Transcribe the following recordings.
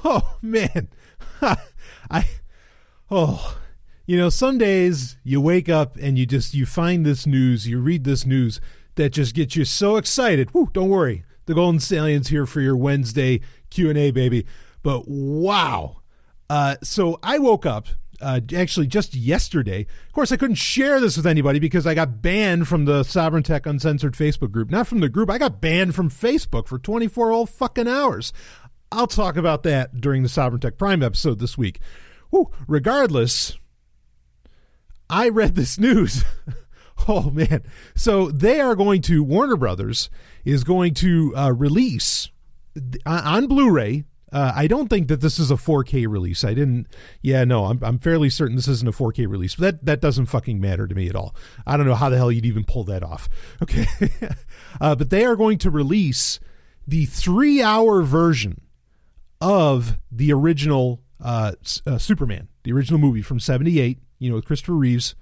Oh man. Some days you wake up and you find this news, you read this news that just gets you so excited. Woo, don't worry. The Golden Stallion's here for your Wednesday Q&A, baby. But wow. So I woke up actually just yesterday. Of course, I couldn't share this with anybody because I got banned from the Sovereign Tech Uncensored Facebook group. Not from the group. I got banned from Facebook for 24 whole fucking hours. I'll talk about that during the Sovereign Tech Prime episode this week. Woo, regardless, I read this news. Oh, man. So they are going to, Warner Brothers is going to release on Blu-ray. I don't think that this is a 4K release. I'm fairly certain this isn't a 4K release. But that doesn't fucking matter to me at all. I don't know how the hell you'd even pull that off. Okay. But they are going to release the 3-hour version of the original Superman, the original movie from 1978, with Christopher Reeves.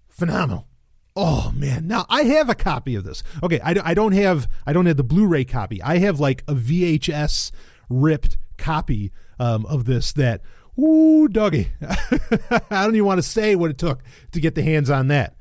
Phenomenal. Oh man. Now I have a copy of this. Okay. I don't have the Blu-ray copy. I have like a VHS ripped copy of this that, ooh, doggy. I don't even want to say what it took to get the hands on that.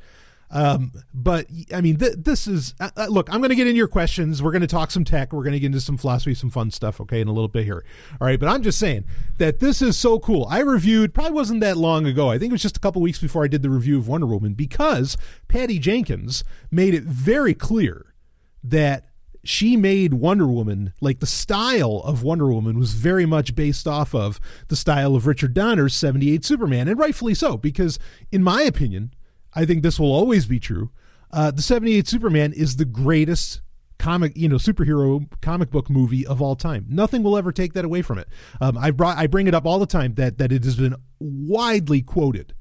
But I mean, this is, look, I'm going to get into your questions. We're going to talk some tech. We're going to get into some philosophy, some fun stuff. Okay. In a little bit here. All right. But I'm just saying that this is so cool. I reviewed, probably wasn't that long ago. I think it was just a couple weeks before I did the review of Wonder Woman, because Patty Jenkins made it very clear that she made Wonder Woman, like the style of Wonder Woman was very much based off of the style of Richard Donner's 1978 Superman. And rightfully so, because in my opinion, I think this will always be true. The 1978 Superman is the greatest superhero comic book movie of all time. Nothing will ever take that away from it. I bring it up all the time that it has been widely quoted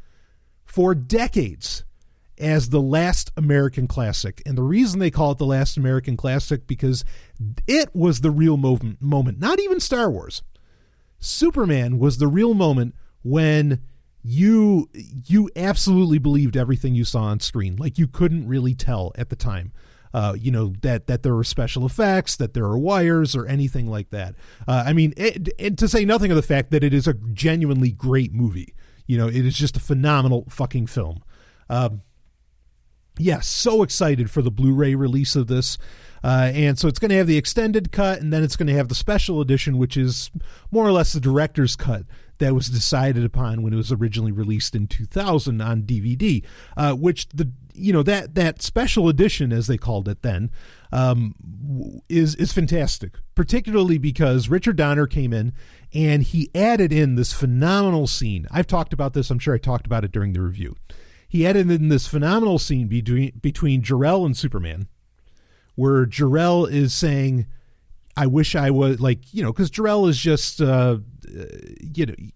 for decades as the last American classic. And the reason they call it the last American classic, because it was the real moment, not even Star Wars. Superman was the real moment when you absolutely believed everything you saw on screen. Like, you couldn't really tell at the time, that there were special effects, that there are wires or anything like that. And to say nothing of the fact that it is a genuinely great movie. It is just a phenomenal fucking film. So excited for the Blu-ray release of this. And so it's going to have the extended cut, and then it's going to have the special edition, which is more or less the director's cut that was decided upon when it was originally released in 2000 on DVD, which that special edition, as they called it then, is fantastic, particularly because Richard Donner came in and he added in this phenomenal scene. I've talked about this. I'm sure I talked about it during the review. He added in this phenomenal scene between Jor-El and Superman, where Jor-El is saying, I wish I was because Jor-El is just,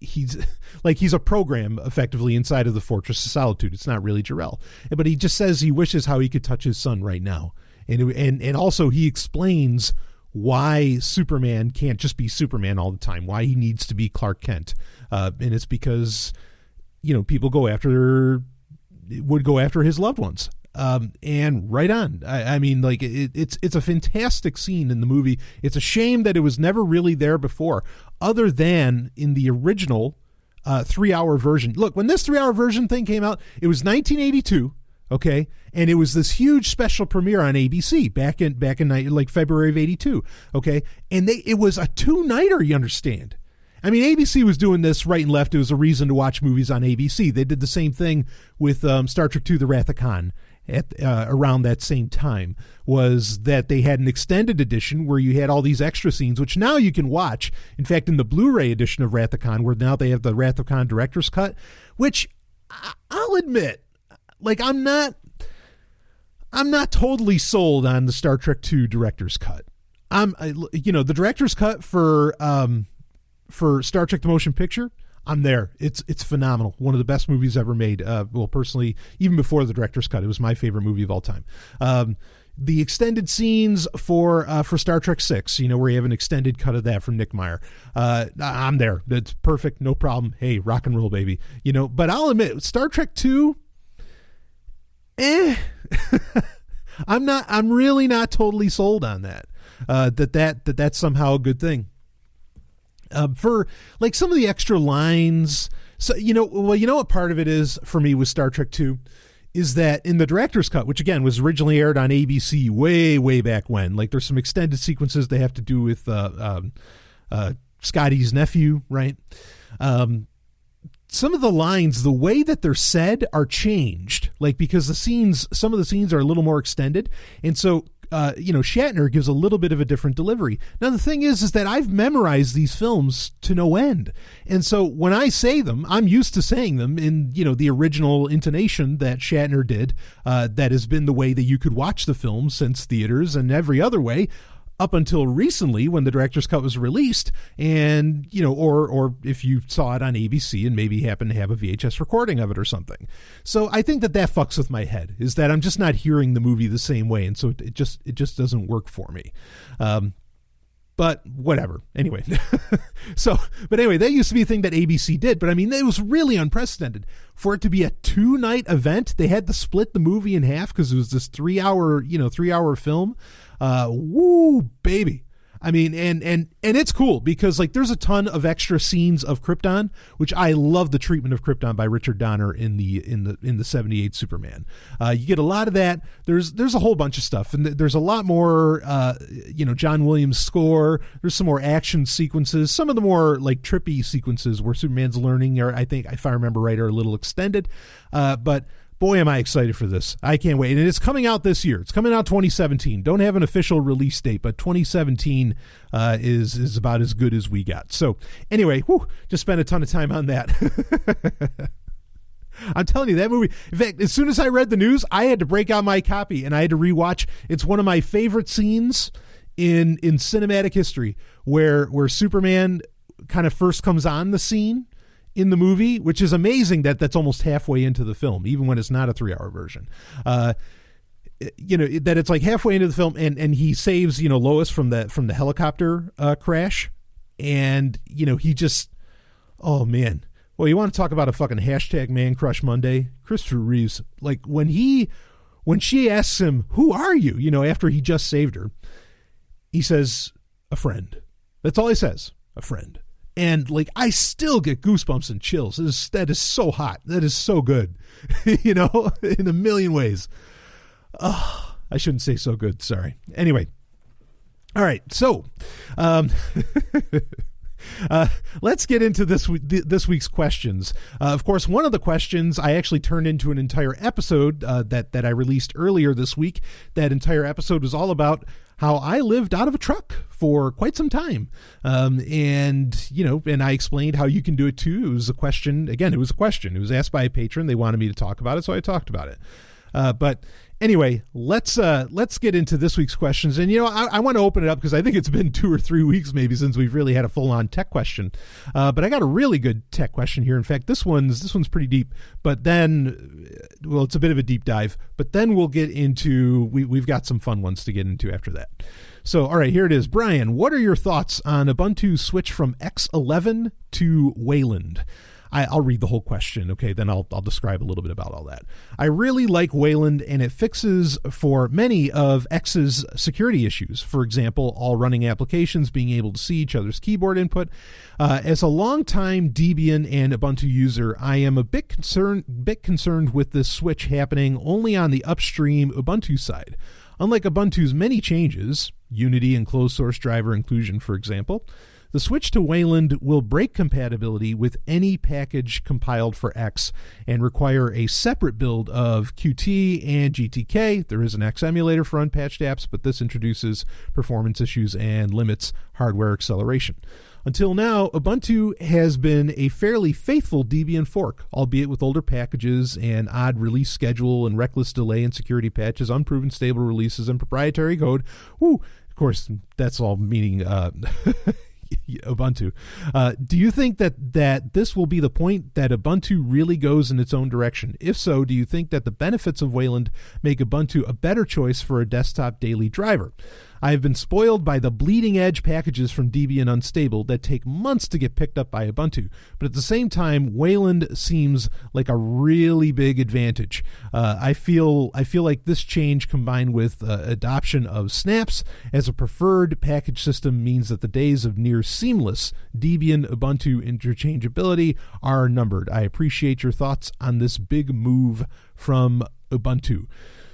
he's a program effectively inside of the Fortress of Solitude. It's not really Jor-El, but he just says he wishes how he could touch his son right now. And also he explains why Superman can't just be Superman all the time, why he needs to be Clark Kent. And it's because, people would go after his loved ones. And right on. It's a fantastic scene in the movie. It's a shame that it was never really there before, other than in the original 3-hour version. Look, when this 3-hour version thing came out, it was 1982. Okay. And it was this huge special premiere on ABC back in February of 82. Okay. And it was a 2-nighter, you understand. ABC was doing this right and left. It was a reason to watch movies on ABC. They did the same thing with Star Trek II, The Wrath of Khan at around that same time, was that they had an extended edition where you had all these extra scenes, which now you can watch. In fact, in the Blu-ray edition of Wrath of Khan, where now they have the Wrath of Khan director's cut, which I'll admit, I'm not totally sold on the Star Trek II director's cut. The director's cut for Star Trek the Motion Picture, I'm there. It's phenomenal. One of the best movies ever made. Personally, even before the director's cut, it was my favorite movie of all time. The extended scenes for Star Trek VI, where you have an extended cut of that from Nick Meyer. I'm there. That's perfect. No problem. Hey, rock and roll, baby. But I'll admit, Star Trek II, I'm really not totally sold on that. That's somehow a good thing. for like some of the extra lines. So, you know what part of it is for me with Star Trek 2 is that in the director's cut, which again was originally aired on ABC way back when, like there's some extended sequences they have to do with Scotty's nephew, right? Some of the lines, the way that they're said are changed, like because some of the scenes are a little more extended. And so, Shatner gives a little bit of a different delivery. Now, the thing is that I've memorized these films to no end. And so when I say them, I'm used to saying them in, the original intonation that Shatner did. That has been the way that you could watch the film since theaters and every other way, up until recently when the director's cut was released, and, or if you saw it on ABC and maybe happen to have a VHS recording of it or something. So I think that fucks with my head, is that I'm just not hearing the movie the same way. And so it just doesn't work for me. But whatever. Anyway. But anyway, that used to be a thing that ABC did, but I mean, it was really unprecedented for it to be a 2-night event. They had to split the movie in half because it was this 3-hour film. Woo, baby. I mean, and it's cool because like there's a ton of extra scenes of Krypton, which I love the treatment of Krypton by Richard Donner in the 78 Superman. You get a lot of that. There's a whole bunch of stuff, and there's a lot more, John Williams score. There's some more action sequences. Some of the more like trippy sequences where Superman's learning I think, if I remember right, are a little extended. But boy, am I excited for this. I can't wait. And it's coming out this year. It's coming out 2017. Don't have an official release date, but 2017 is about as good as we got. So anyway, just spent a ton of time on that. I'm telling you, that movie, in fact, as soon as I read the news, I had to break out my copy and I had to rewatch. It's one of my favorite scenes in cinematic history where Superman kind of first comes on the scene in the movie, which is amazing that's almost halfway into the film, even when it's not a 3-hour version. That it's like halfway into the film and he saves, Lois from the helicopter crash. And, he just, oh man. Well, you want to talk about a fucking hashtag Man Crush Monday? Christopher Reeves, like when she asks him, who are you? After he just saved her, he says, a friend. That's all he says, a friend. And like, I still get goosebumps and chills. That is so hot. That is so good, in a million ways. Oh, I shouldn't say so good. Sorry. Anyway. All right. So, let's get into this week's questions. Of course, one of the questions I actually turned into an entire episode that I released earlier this week. That entire episode was all about how I lived out of a truck for quite some time. And I explained how you can do it too. It was a question. Again, it was a question. It was asked by a patron. They wanted me to talk about it, so I talked about it. But anyway, let's get into this week's questions. And, I want to open it up because I think it's been 2 or 3 weeks maybe since we've really had a full-on tech question. But I got a really good tech question here. In fact, this one's pretty deep. But then, well, it's a bit of a deep dive. But then we'll get into, we've got some fun ones to get into after that. So, all right, here it is. Brian, what are your thoughts on Ubuntu's switch from X11 to Wayland? I'll read the whole question, okay? Then I'll describe a little bit about all that. I really like Wayland, and it fixes for many of X's security issues. For example, all running applications being able to see each other's keyboard input. As a longtime Debian and Ubuntu user, I am a bit concerned with this switch happening only on the upstream Ubuntu side. Unlike Ubuntu's many changes, Unity and closed source driver inclusion, for example, the switch to Wayland will break compatibility with any package compiled for X and require a separate build of Qt and GTK. There is an X emulator for unpatched apps, but this introduces performance issues and limits hardware acceleration. Until now, Ubuntu has been a fairly faithful Debian fork, albeit with older packages and odd release schedule and reckless delay in security patches, unproven stable releases, and proprietary code. Woo! Of course, that's all meaning Ubuntu. Do you think that this will be the point that Ubuntu really goes in its own direction? If so, do you think that the benefits of Wayland make Ubuntu a better choice for a desktop daily driver? I have been spoiled by the bleeding edge packages from Debian Unstable that take months to get picked up by Ubuntu. But at the same time, Wayland seems like a really big advantage. I feel like this change combined with adoption of snaps as a preferred package system means that the days of near seamless Debian Ubuntu interchangeability are numbered. I appreciate your thoughts on this big move from Ubuntu.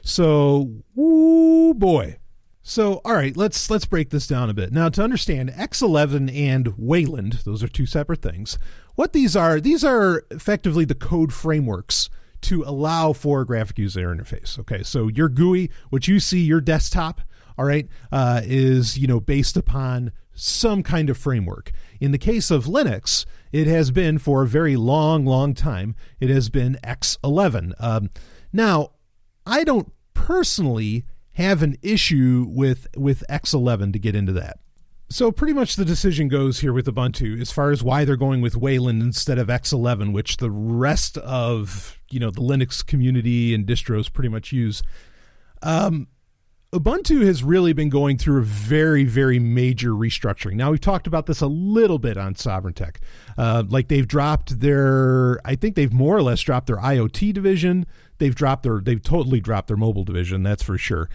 So, woo boy. So, all right, let's break this down a bit. Now, to understand X11 and Wayland, those are two separate things. What these are effectively the code frameworks to allow for a graphic user interface. Okay, so your GUI, what you see, your desktop, all right, is, based upon some kind of framework. In the case of Linux, it has been for a very long time, it has been X11. Now, I don't personally have an issue with X11 to get into that. So pretty much the decision goes here with Ubuntu as far as why they're going with Wayland instead of X11, which the rest of, the Linux community and distros pretty much use. Ubuntu has really been going through a very, very major restructuring. Now, we've talked about this a little bit on Sovereign Tech. Like they've I think they've more or less dropped their IoT division. They've totally dropped their mobile division, that's for sure.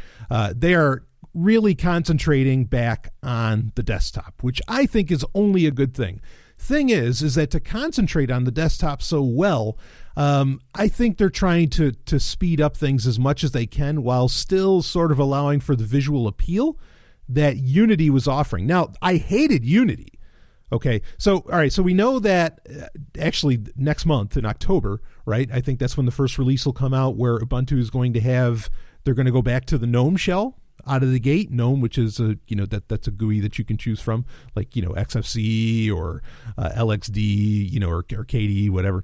They are really concentrating back on the desktop, which I think is only a good thing. Thing is that to concentrate on the desktop so well, I think they're trying to speed up things as much as they can while still sort of allowing for the visual appeal that Unity was offering. Now, I hated Unity. Okay, so all right, so we know that actually next month in October, right? I think that's when the first release will come out, where Ubuntu is going to they're going to go back to the GNOME shell out of the gate. GNOME, which is that's a GUI that you can choose from, like XFC or LXD, or KDE, whatever.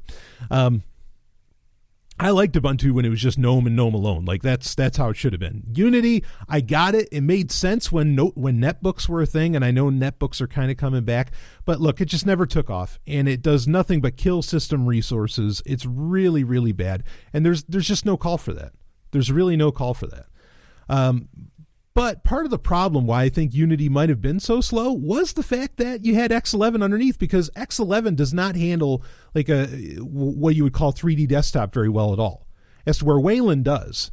I liked Ubuntu when it was just GNOME and GNOME alone. Like that's how it should have been. Unity, I got it. It made sense when netbooks were a thing, and I know netbooks are kind of coming back. But look, it just never took off, and it does nothing but kill system resources. It's really, really bad, and there's just no call for that. There's really no call for that. But part of the problem why I think Unity might have been so slow was the fact that you had X11 underneath, because X11 does not handle like what you would call 3D desktop very well at all, as to where Wayland does.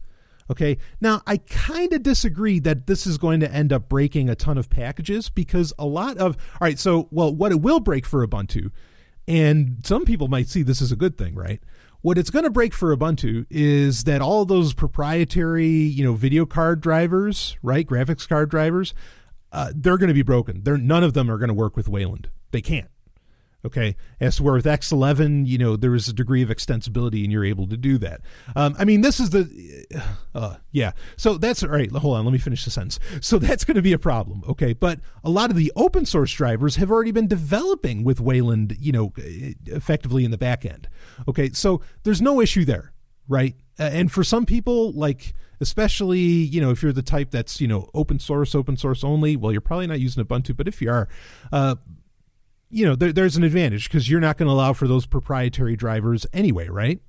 Okay, now I kind of disagree that this is going to end up breaking a ton of packages, because what it will break for Ubuntu, and some people might see this as a good thing, right? What it's going to break for Ubuntu is that all those proprietary, video card drivers, right, graphics card drivers, they're going to be broken. None of them are going to work with Wayland. They can't. Okay, as to where with X11, there is a degree of extensibility, and you're able to do that. This is So that's all right. Hold on, let me finish the sentence. So that's going to be a problem. Okay, but a lot of the open source drivers have already been developing with Wayland, effectively in the back end. Okay, so there's no issue there, right? And for some people, like especially, if you're the type that's open source only, well, you're probably not using Ubuntu, but if you are, there's an advantage, because you're not going to allow for those proprietary drivers anyway, right?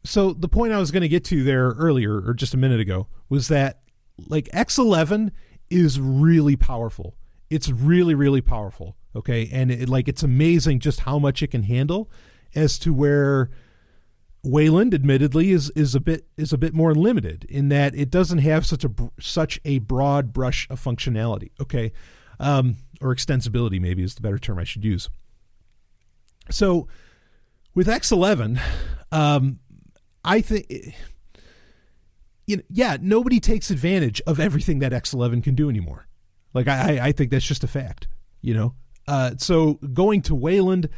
So the point I was going to get to there earlier, or just a minute ago, was that like X11 is really powerful. It's really, really powerful. Okay. And it's amazing just how much it can handle, as to where Wayland admittedly is a bit more limited in that it doesn't have such a broad brush of functionality. Okay. Or extensibility maybe is the better term I should use. So with X11, I think, nobody takes advantage of everything that X11 can do anymore. Like I think that's just a fact, so going to Wayland,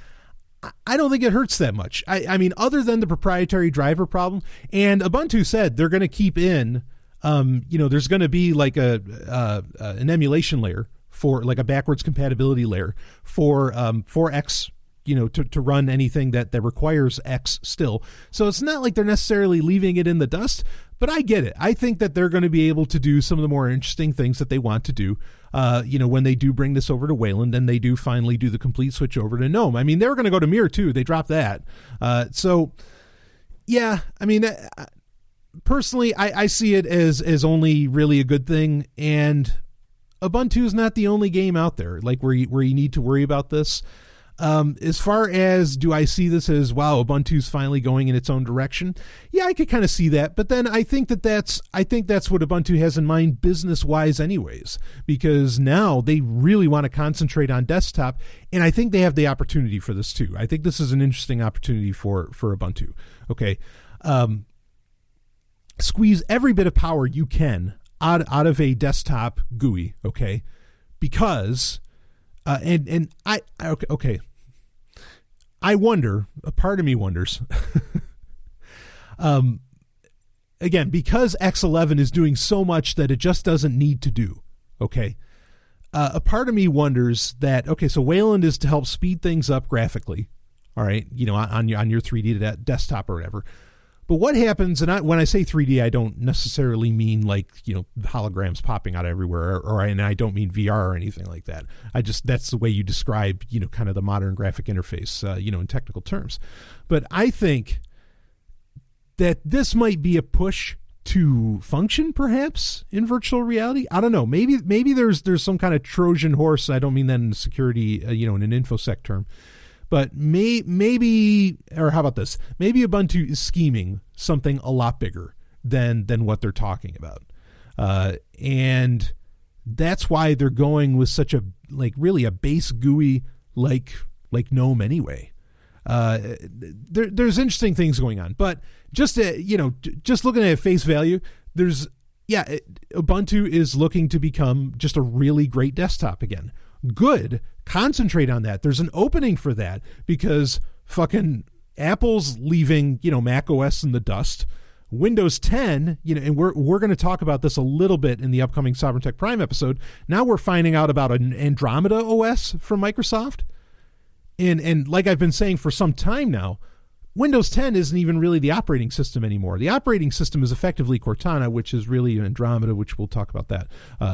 I don't think it hurts that much. I mean, other than the proprietary driver problem, and Ubuntu said they're going to keep in, there's going to be like an emulation layer, for like a backwards compatibility layer for X, to run anything that requires X still. So it's not like they're necessarily leaving it in the dust, but I get it. I think that they're going to be able to do some of the more interesting things that they want to do, when they do bring this over to Wayland, and they do finally do the complete switch over to GNOME. I mean, they were going to go to Mir too. They dropped that. Personally, I see it as only really a good thing. And Ubuntu is not the only game out there, like where you need to worry about this. As far as, do I see this as, wow, Ubuntu's finally going in its own direction? Yeah, I could kind of see that. But then I think that's what Ubuntu has in mind business-wise anyways, because now they really want to concentrate on desktop, and I think they have the opportunity for this too. I think this is an interesting opportunity for Ubuntu. Okay. Squeeze every bit of power you can out of a desktop GUI. Okay. Because, okay. I wonder, a part of me wonders, again, because X11 is doing so much that it just doesn't need to do, okay? A part of me wonders that, okay, so Wayland is to help speed things up graphically, all right, on your 3D desktop or whatever. But what happens, and when I say 3D, I don't necessarily mean like, holograms popping out everywhere, and I don't mean VR or anything like that. That's the way you describe, kind of the modern graphic interface, in technical terms. But I think that this might be a push to function, perhaps, in virtual reality. I don't know. Maybe there's some kind of Trojan horse. I don't mean that in security, in an InfoSec term. But maybe, or how about this? Maybe Ubuntu is scheming something a lot bigger than what they're talking about. And that's why they're going with such a, really a base GUI like GNOME anyway. There's interesting things going on. But just looking at face value, Ubuntu is looking to become just a really great desktop again. Good. Concentrate on that. There's an opening for that because fucking Apple's leaving, Mac OS in the dust. Windows 10, and we're going to talk about this a little bit in the upcoming Sovereign Tech Prime episode. Now we're finding out about an Andromeda OS from Microsoft. And like I've been saying for some time now, Windows 10 isn't even really the operating system anymore. The operating system is effectively Cortana, which is really Andromeda, which we'll talk about that,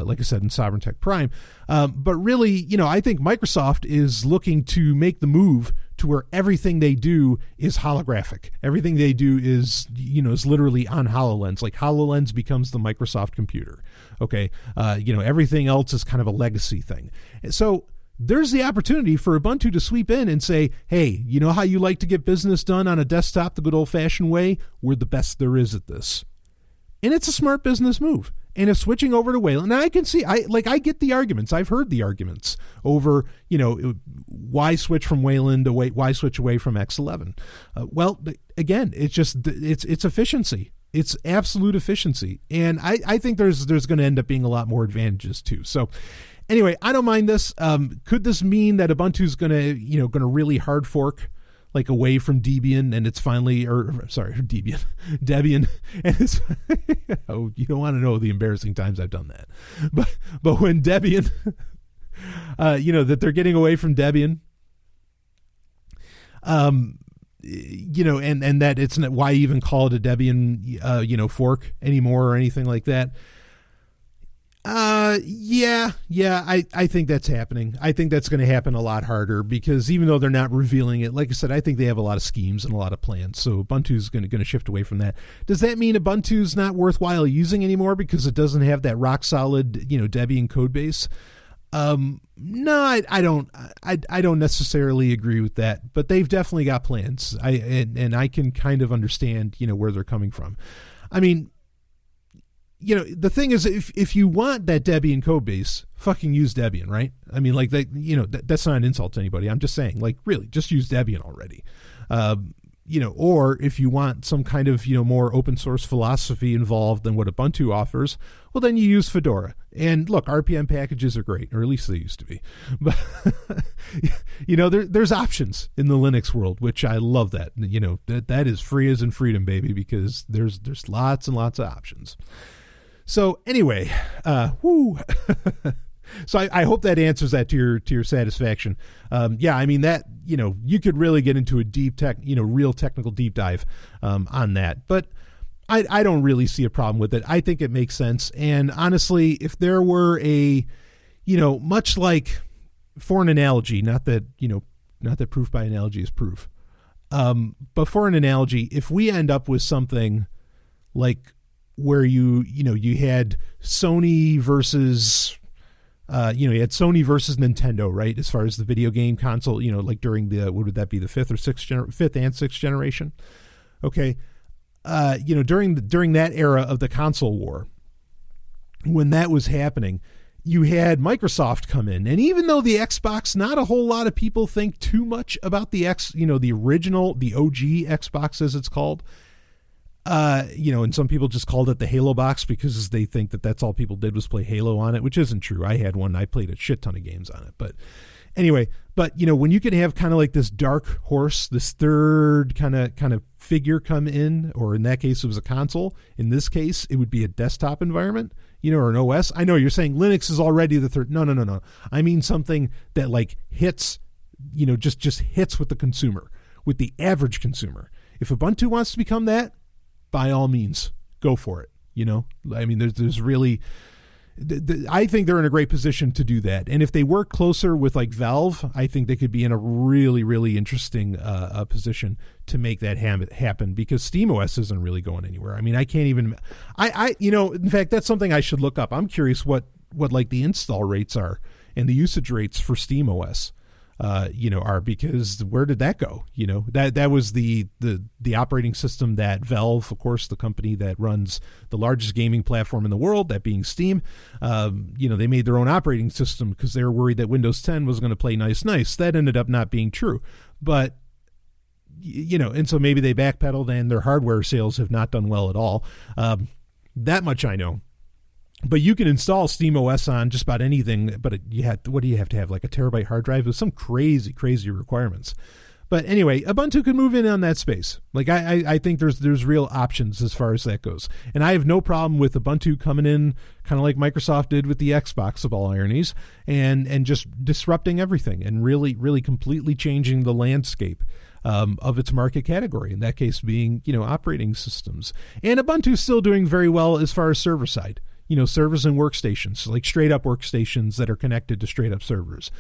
like I said, in Sovereign Tech Prime. But really, I think Microsoft is looking to make the move to where everything they do is holographic. Everything they do is literally on HoloLens. Like HoloLens becomes the Microsoft computer. Okay. Everything else is kind of a legacy thing. So there's the opportunity for Ubuntu to sweep in and say, hey, you know how you like to get business done on a desktop the good old-fashioned way? We're the best there is at this. And it's a smart business move. And if switching over to Wayland, and I can see, I get the arguments. I've heard the arguments over, why switch from Wayland away, why switch away from X11? Well, again, it's efficiency. It's absolute efficiency. And I think there's going to end up being a lot more advantages too. So anyway, I don't mind this. Could this mean that Ubuntu's going to really hard fork, like away from Debian, and it's finally, Debian, and it's, oh, you don't want to know the embarrassing times I've done that. But when Debian, that they're getting away from Debian, and that it's not, why even call it a Debian, fork anymore or anything like that. I think that's happening. I think that's going to happen a lot harder because even though they're not revealing it, like I said, I think they have a lot of schemes and a lot of plans. So Ubuntu's going to shift away from that. Does that mean Ubuntu's not worthwhile using anymore because it doesn't have that rock solid, Debian code base? No, I don't necessarily agree with that, but they've definitely got plans. I can kind of understand, where they're coming from. I mean, the thing is, if you want that Debian code base, fucking use Debian, right? I mean, like that's not an insult to anybody. I'm just saying, like, really, just use Debian already. Or if you want some kind of, more open source philosophy involved than what Ubuntu offers, well, then you use Fedora. And look, RPM packages are great, or at least they used to be. But, there's options in the Linux world, which I love that. That is free as in freedom, baby, because there's lots and lots of options. So anyway, So I hope that answers that to your satisfaction. I mean that, you could really get into a deep real technical deep dive on that, but I don't really see a problem with it. I think it makes sense. And honestly, if there were a, much like, for an analogy, not that proof by analogy is proof, but for an analogy, if we end up with something like where you had Sony versus You had Sony versus Nintendo, right? As far as the video game console, like during the, what would that be, the fifth and sixth generation? Okay. During that era of the console war, when that was happening, you had Microsoft come in. And even though the Xbox, not a whole lot of people think too much about the the original, the OG Xbox as it's called. And some people just called it the Halo box because they think that that's all people did was play Halo on it, which isn't true. I had one. I played a shit ton of games on it. But anyway, when you can have kind of like this dark horse, this third kind of figure come in, or in that case, it was a console. In this case, it would be a desktop environment, or an OS. I know you're saying Linux is already the third. No. I mean something that like hits, just hits with the consumer, with the average consumer. If Ubuntu wants to become that, by all means, go for it. I mean, there's really, I think they're in a great position to do that. And if they work closer with like Valve, I think they could be in a really, really interesting position to make that happen, because SteamOS isn't really going anywhere. I mean, I can't even, in fact, that's something I should look up. I'm curious what like the install rates are and the usage rates for SteamOS. Are, because where did that go? That was the operating system that Valve, of course, the company that runs the largest gaming platform in the world, that being Steam, they made their own operating system because they were worried that Windows 10 was going to play nice. That ended up not being true. But, and so maybe they backpedaled and their hardware sales have not done well at all. That much I know. But you can install SteamOS on just about anything, but what do you have to have, like a terabyte hard drive with some crazy requirements. But anyway, Ubuntu could move in on that space. Like I think there's real options as far as that goes. And I have no problem with Ubuntu coming in kind of like Microsoft did with the Xbox, of all ironies, and just disrupting everything and really, really completely changing the landscape of its market category, in that case being, operating systems. And Ubuntu's still doing very well as far as server side. Servers and workstations, like straight up workstations that are connected to straight up servers.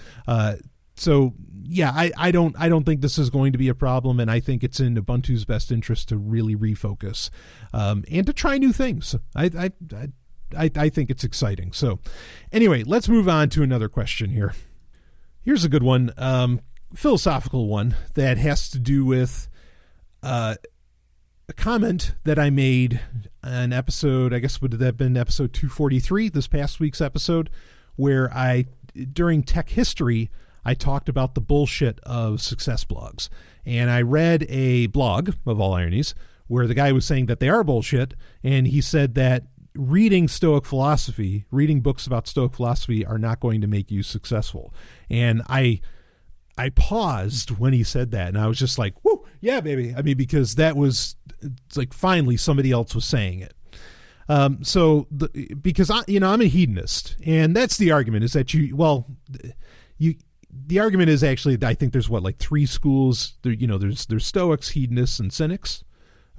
So yeah, I don't think this is going to be a problem, and I think it's in Ubuntu's best interest to really refocus and to try new things. I think it's exciting. So anyway, let's move on to another question here. Here's a good one, philosophical one that has to do with a comment that I made an episode, I guess would that have been episode 243, this past week's episode, where during tech history, I talked about the bullshit of success blogs. And I read a blog, of all ironies, where the guy was saying that they are bullshit, and he said that reading books about Stoic philosophy are not going to make you successful. And I paused when he said that, and I was just like, whoo, yeah, baby. I mean, because it's like finally somebody else was saying it. Because I'm a hedonist, and that's the argument, is that the argument is actually, I think there's like three schools there, there's Stoics, hedonists, and cynics.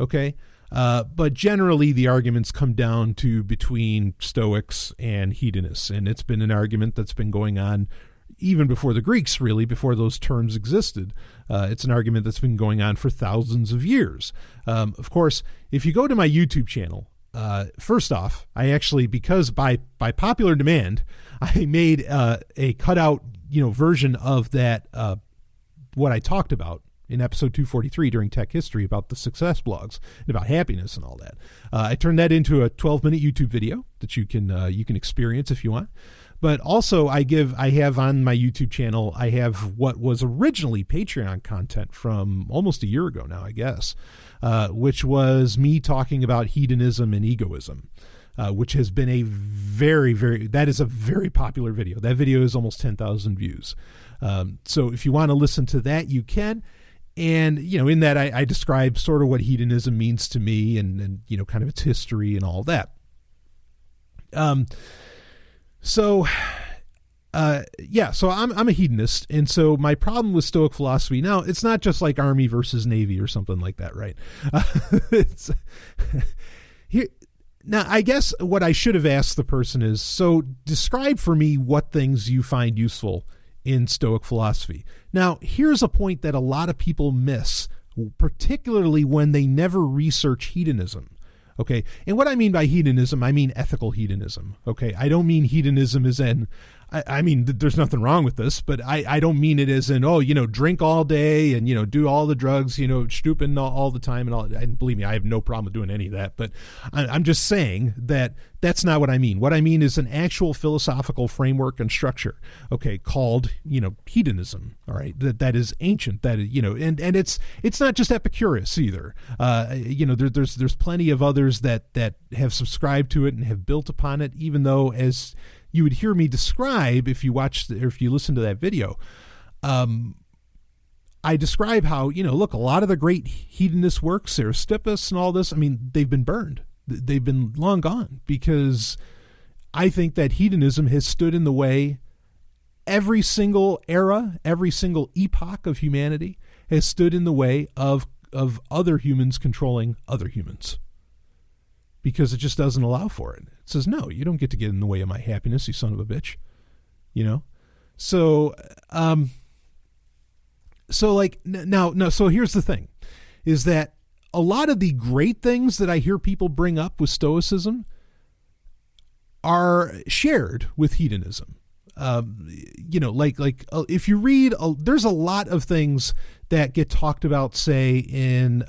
Okay. But generally the arguments come down to between Stoics and hedonists. And it's been an argument that's been going on even before the Greeks, really, before those terms existed. It's an argument that's been going on for thousands of years. Of course, if you go to my YouTube channel, first off, I actually, because by popular demand, I made a cutout, version of that, what I talked about in episode 243 during Tech History about the success blogs and about happiness and all that. I turned that into a 12-minute YouTube video that you can experience if you want. But also I have on my YouTube channel, I have what was originally Patreon content from almost a year ago now, I guess, which was me talking about hedonism and egoism, which has been that is a very popular video. That video is almost 10,000 views. So if you want to listen to that, you can. And, in that I describe sort of what hedonism means to me and kind of its history and all that. So I'm a hedonist. And so my problem with Stoic philosophy, now it's not just like Army versus Navy or something like that, right? It's here. Now, I guess what I should have asked the person is, so describe for me what things you find useful in Stoic philosophy. Now, here's a point that a lot of people miss, particularly when they never research hedonism. Okay. And what I mean by hedonism, I mean ethical hedonism. Okay. I don't mean hedonism as in I mean, there's nothing wrong with this, but I don't mean it as in, drink all day and, do all the drugs, stooping all the time and all. And believe me, I have no problem with doing any of that. But I'm just saying that that's not what I mean. What I mean is an actual philosophical framework and structure, okay, called, hedonism. All right. That is ancient. That is, and it's not just Epicurus either. There's plenty of others that have subscribed to it and have built upon it, even though, as you would hear me describe if you listen to that video, I describe how, look, a lot of the great hedonist works, Aristippus and all this, I mean, they've been burned. They've been long gone, because I think that hedonism has stood in the way. Every single era, every single epoch of humanity has stood in the way of other humans controlling other humans, because it just doesn't allow for it. It says, no, you don't get to get in the way of my happiness, you son of a bitch. So so here's the thing, is that a lot of the great things that I hear people bring up with Stoicism are shared with hedonism. If you read, there's a lot of things that get talked about, say, in,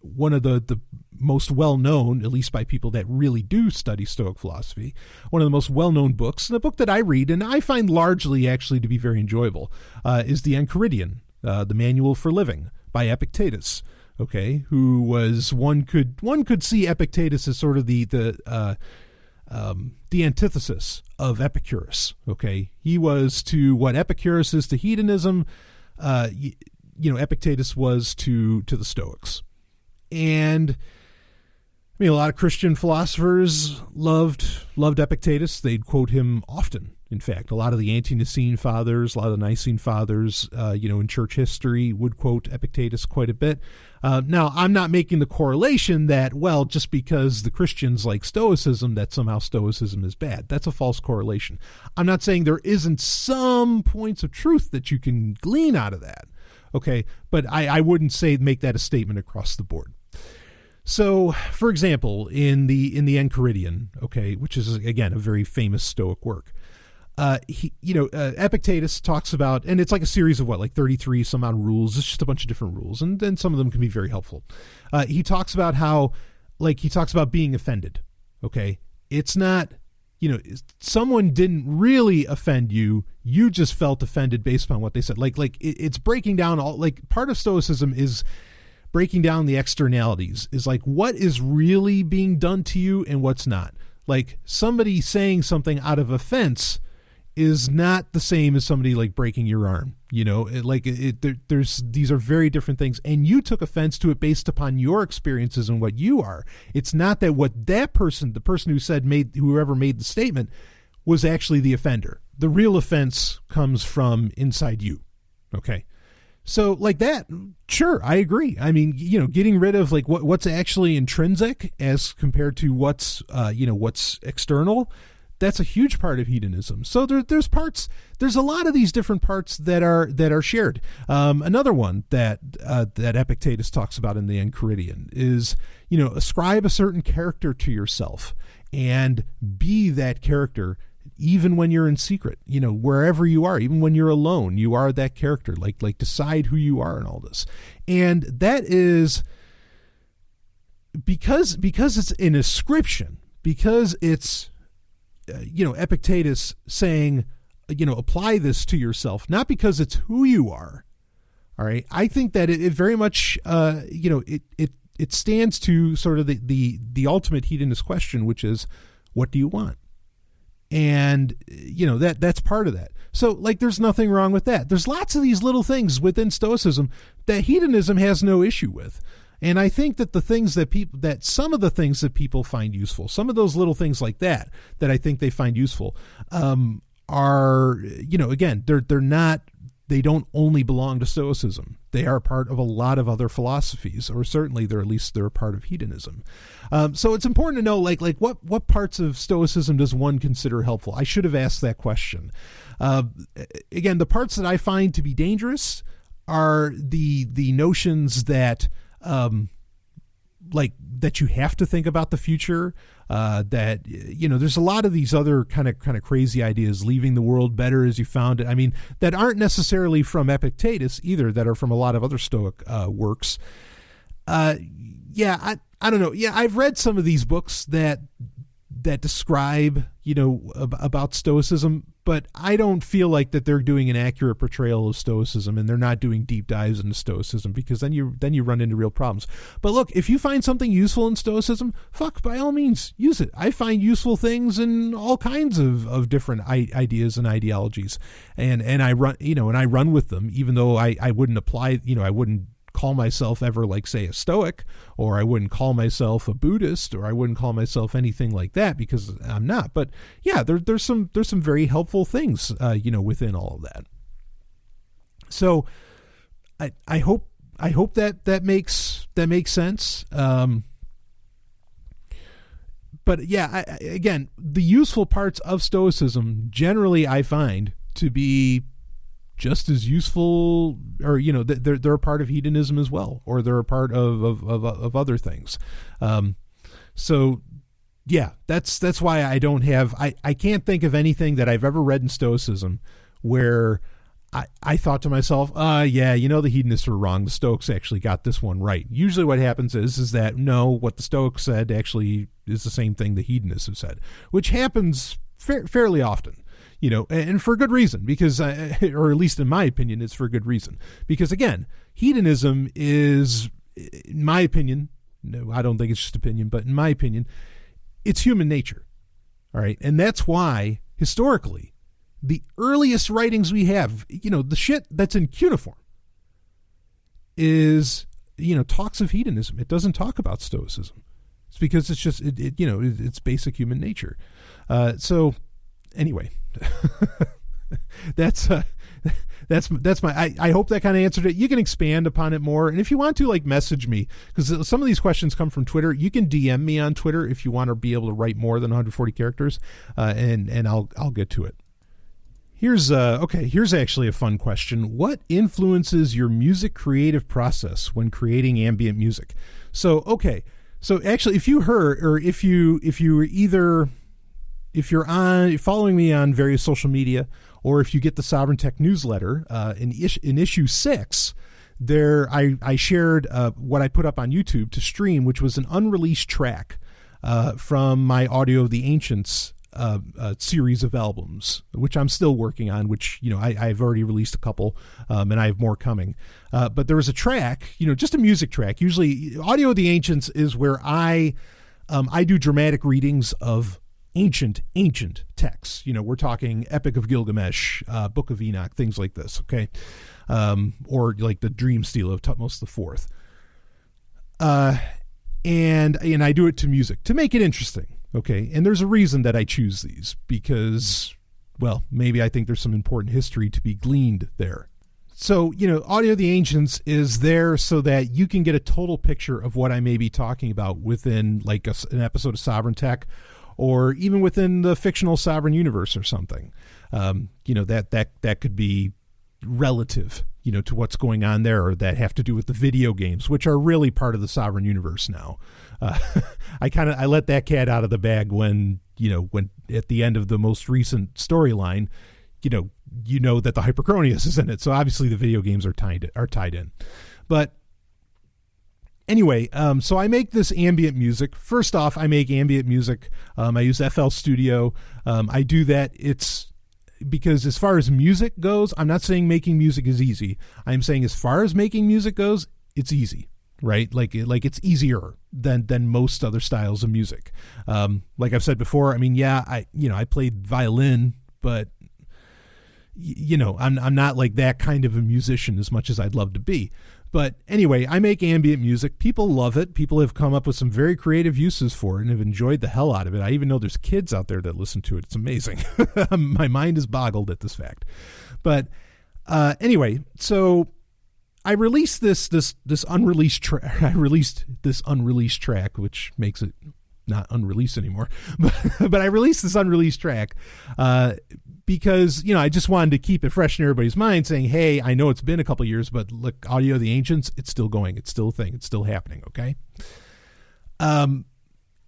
one of the most well-known, at least by people that really do study Stoic philosophy, one of the most well-known books, and a book that I read and I find largely actually to be very enjoyable, is the Enchiridion, the Manual for Living by Epictetus. Okay, who was one could see Epictetus as sort of the antithesis of Epicurus. Okay, he was to what Epicurus is to hedonism. Epictetus was to the Stoics. And I mean, a lot of Christian philosophers loved Epictetus. They'd quote him often. In fact, a lot of the Ante-Nicene fathers, a lot of the Nicene fathers, in church history would quote Epictetus quite a bit. Now, I'm not making the correlation that, well, just because the Christians like Stoicism, that somehow Stoicism is bad. That's a false correlation. I'm not saying there isn't some points of truth that you can glean out of that. Okay, but I wouldn't make that a statement across the board. So, for example, in the Enchiridion, okay, which is again a very famous Stoic work, Epictetus talks about, and it's like a series of 33 some odd rules. It's just a bunch of different rules, and then some of them can be very helpful. He talks about how, being offended. Okay, it's not, someone didn't really offend you. You just felt offended based upon what they said. It's breaking down all, part of Stoicism is breaking down the externalities, is what is really being done to you and what's not. Somebody saying something out of offense is not the same as somebody breaking your arm. These are very different things, and you took offense to it based upon your experiences and what you are. It's not that what that person, the person whoever made the statement, was actually the offender. The real offense comes from inside you. Okay. So that, sure, I agree. I mean, getting rid of what's actually intrinsic as compared to what's external, that's a huge part of hedonism. So there's a lot of these different parts that are shared. Another one that Epictetus talks about in the Enchiridion is, ascribe a certain character to yourself and be that character. Even when you're in secret, wherever you are, even when you're alone, you are that character. Decide who you are and all this. And that is because it's an ascription, because it's, Epictetus saying, apply this to yourself, not because it's who you are. All right. I think that it very much, it stands to sort of the ultimate hedonist question, which is, what do you want? And, that's part of that. So, there's nothing wrong with that. There's lots of these little things within Stoicism that hedonism has no issue with. And I think that some of the things that people find useful, some of those little things like that I think they find useful, are, again, they don't only belong to Stoicism. They are part of a lot of other philosophies, or certainly they're a part of hedonism. So it's important to know, what parts of Stoicism does one consider helpful? I should have asked that question. Again, the parts that I find to be dangerous are the notions that, like that you have to think about the future, that, there's a lot of these other kind of crazy ideas, leaving the world better as you found it. I mean, that aren't necessarily from Epictetus either, that are from a lot of other Stoic works. I don't know. Yeah, I've read some of these books that describe, about Stoicism, but I don't feel like that they're doing an accurate portrayal of Stoicism, and they're not doing deep dives into Stoicism, because then you run into real problems. But look, if you find something useful in Stoicism, by all means, use it. I find useful things in all kinds of different ideas and ideologies, and I run with them, even though I wouldn't apply, I wouldn't call myself ever, like, say, a Stoic, or I wouldn't call myself a Buddhist, or I wouldn't call myself anything like that, because I'm not. But yeah, there's some very helpful things within all of that. So I hope that makes sense. But yeah, again, the useful parts of Stoicism generally I find to be just as useful, or they're a part of hedonism as well, or they're a part of other things. So yeah, that's why I don't have, I can't think of anything that I've ever read in Stoicism where I thought to myself, the hedonists were wrong. The Stoics actually got this one right. Usually what happens is that no, what the Stoics said actually is the same thing the hedonists have said, which happens fairly often. And for good reason, because, or at least in my opinion, it's for good reason. Because again, hedonism is, in my opinion, no, I don't think it's just opinion, but in my opinion, it's human nature. All right. And that's why historically, the earliest writings we have, the shit that's in cuneiform is, talks of hedonism. It doesn't talk about Stoicism. It's because it's just, it's basic human nature. So anyway, that's my, I hope that kind of answered it. You can expand upon it more. And if you want to, like, message me, because some of these questions come from Twitter, you can DM me on Twitter if you want to be able to write more than 140 characters. And I'll get to it. Here's actually a fun question. What influences your music creative process when creating ambient music? So actually, if you heard, or if you're following me on various social media, or if you get the Sovereign Tech newsletter, in issue 6, there I shared what I put up on YouTube to stream, which was an unreleased track from my Audio of the Ancients series of albums, which I'm still working on, which, I've already released a couple, and I have more coming. But there was a track, just a music track. Usually Audio of the Ancients is where I do dramatic readings of ancient texts. We're talking Epic of Gilgamesh, Book of Enoch, things like this. Okay. Or like the Dream Stele of Tutmos IV. And I do it to music to make it interesting. Okay. And there's a reason that I choose these, because, well, maybe I think there's some important history to be gleaned there. So, Audio of the Ancients is there so that you can get a total picture of what I may be talking about within, like, an episode of Sovereign Tech, or even within the fictional Sovereign universe or something. That could be relative, to what's going on there, or that have to do with the video games, which are really part of the Sovereign universe now. I let that cat out of the bag when at the end of the most recent storyline, that the Hyperchronius is in it. So obviously the video games are tied in. But anyway, so I make this ambient music. First off, I make ambient music. I use FL Studio. I do that. It's because as far as music goes, I'm not saying making music is easy. I'm saying as far as making music goes, it's easy, right? Like it's easier than most other styles of music. Like I've said before, I played violin, but I'm not like that kind of a musician as much as I'd love to be. But anyway, I make ambient music. People love it. People have come up with some very creative uses for it and have enjoyed the hell out of it. I even know there's kids out there that listen to it. It's amazing. My mind is boggled at this fact. But anyway, so I released this unreleased track. I released this unreleased track, which makes it not unreleased anymore. But I released this unreleased track because, I just wanted to keep it fresh in everybody's mind, saying, hey, I know it's been a couple years, but look, Audio of the Ancients, it's still going. It's still a thing. It's still happening. Okay. And